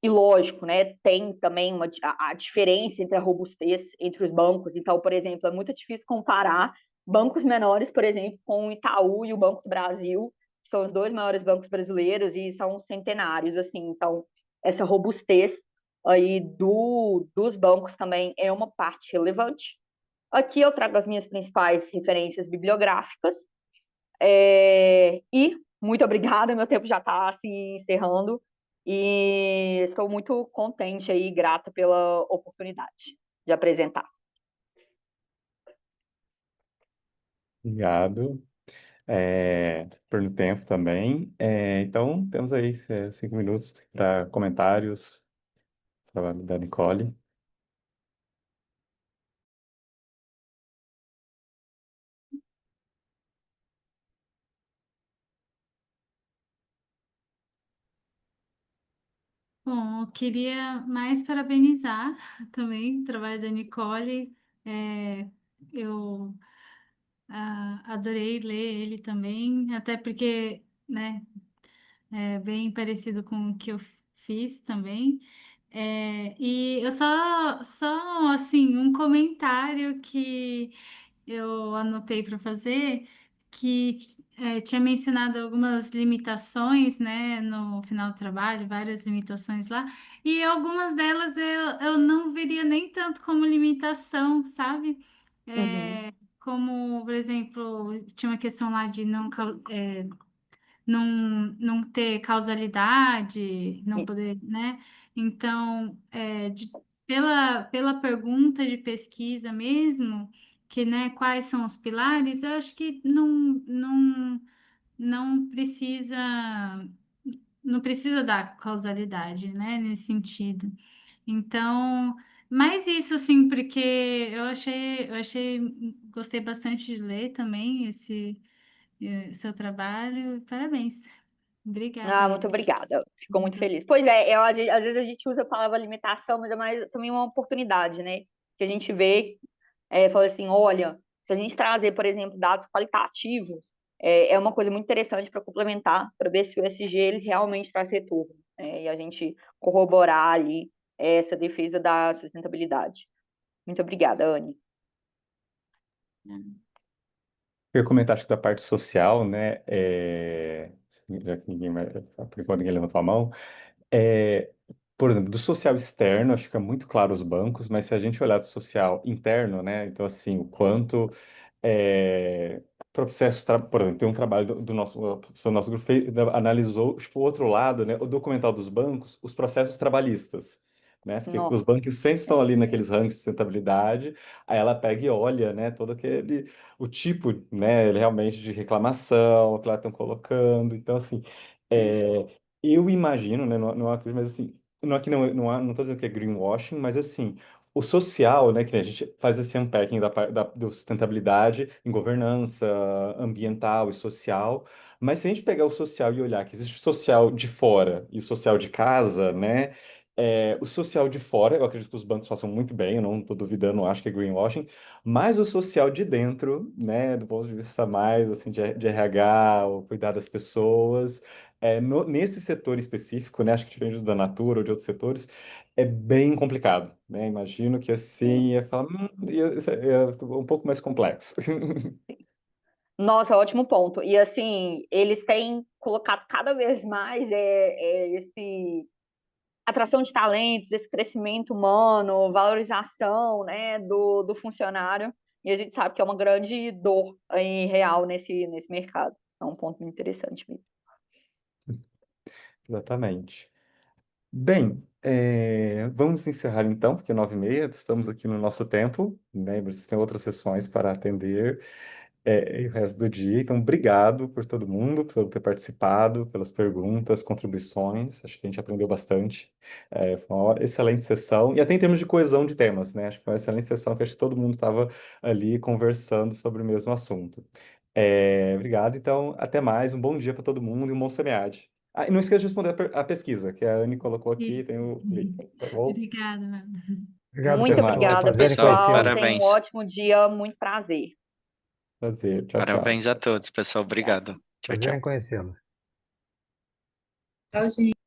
E lógico, né, tem também a diferença entre a robustez entre os bancos. Então, por exemplo, é muito difícil comparar bancos menores, por exemplo, com o Itaú e o Banco do Brasil, que são os dois maiores bancos brasileiros e são centenários, assim. Então, essa robustez aí dos bancos também é uma parte relevante. Aqui eu trago as minhas principais referências bibliográficas. E muito obrigada, meu tempo já está se encerrando. E estou muito contente e grata pela oportunidade de apresentar. Obrigado. Pelo tempo também. Então, temos aí 5 minutos para comentários. Trabalho da Nicole. Bom, eu queria mais parabenizar também o trabalho da Nicole. Eu adorei ler ele também, até porque, né, é bem parecido com o que eu fiz também. E eu só assim, um comentário que eu anotei para fazer, que tinha mencionado algumas limitações, né, no final do trabalho, várias limitações lá, e algumas delas eu não veria nem tanto como limitação, sabe? Uhum. Como, por exemplo, tinha uma questão lá de não ter causalidade, não poder, né? Então, pela pergunta de pesquisa mesmo, que, né, quais são os pilares, eu acho que não precisa, não precisa dar causalidade, né, nesse sentido. Então, mais isso, assim, porque gostei bastante de ler também esse seu trabalho. Parabéns. Obrigada aí. Muito obrigada. Fico muito feliz. Pois é, às vezes a gente usa a palavra limitação, mas é mais também uma oportunidade, né? Que a gente vê, fala assim, olha, se a gente trazer, por exemplo, dados qualitativos, é uma coisa muito interessante para complementar, para ver se o SG ele realmente traz retorno, né? E a gente corroborar ali essa defesa da sustentabilidade. Muito obrigada, Anne. Eu ia comentar, acho que da parte social, né? Já que por enquanto ninguém levantou a mão. É, por exemplo, do social externo, acho que fica muito claro os bancos, mas se a gente olhar do social interno, né? Então, assim, o quanto processos, por exemplo, tem um trabalho do nosso grupo analisou, tipo, o outro lado, né? O documental dos bancos, os processos trabalhistas. Né? Porque os Nossa, bancos sempre estão ali naqueles rankings de sustentabilidade, aí ela pega e olha, né, todo aquele, o tipo, né, realmente de reclamação que elas estão colocando. Então, assim, é, eu imagino, né, não é uma coisa, mas assim, não é que não estou dizendo que é greenwashing, mas assim, o social, né, que a gente faz esse unpacking da sustentabilidade em governança ambiental e social, mas se a gente pegar o social e olhar que existe o social de fora e o social de casa, né, o social de fora, eu acredito que os bancos façam muito bem, eu não estou duvidando, acho que é greenwashing, mas o social de dentro, né, do ponto de vista mais assim de RH, o cuidar das pessoas, nesse setor específico, né, acho que diferente da Natura ou de outros setores, é bem complicado, né? Imagino que sim. assim ia falar, isso é um pouco mais complexo. Nossa, ótimo ponto. E assim, eles têm colocado cada vez mais esse atração de talentos, esse crescimento humano, valorização, né, do funcionário. E a gente sabe que é uma grande dor aí, real nesse mercado. É um ponto muito interessante mesmo. Exatamente. Bem, vamos encerrar então, porque é 9h30, estamos aqui no nosso tempo, né? Vocês têm outras sessões para atender, e o resto do dia. Então, obrigado por todo mundo, por ter participado, pelas perguntas, contribuições. Acho que a gente aprendeu bastante. Foi uma excelente sessão, e até em termos de coesão de temas, né? Acho que foi uma excelente sessão, que acho que todo mundo estava ali conversando sobre o mesmo assunto. Obrigado, então, até mais, um bom dia para todo mundo e um bom SEMEAD. Ah, e não esqueça de responder a pesquisa, que a Anne colocou aqui, tem Isso. o link, tá bom? Obrigada, mano. Obrigado, Até Muito pessoal. mais. obrigada, Prazer em Pessoal, pessoal. conhecê-los. Tenham um parabéns. ótimo dia, muito prazer. Prazer. Tchau, tchau. Parabéns a todos, pessoal. Obrigada. Obrigado. Tchau, Prazer em tchau. conhecê-los. Tchau, gente.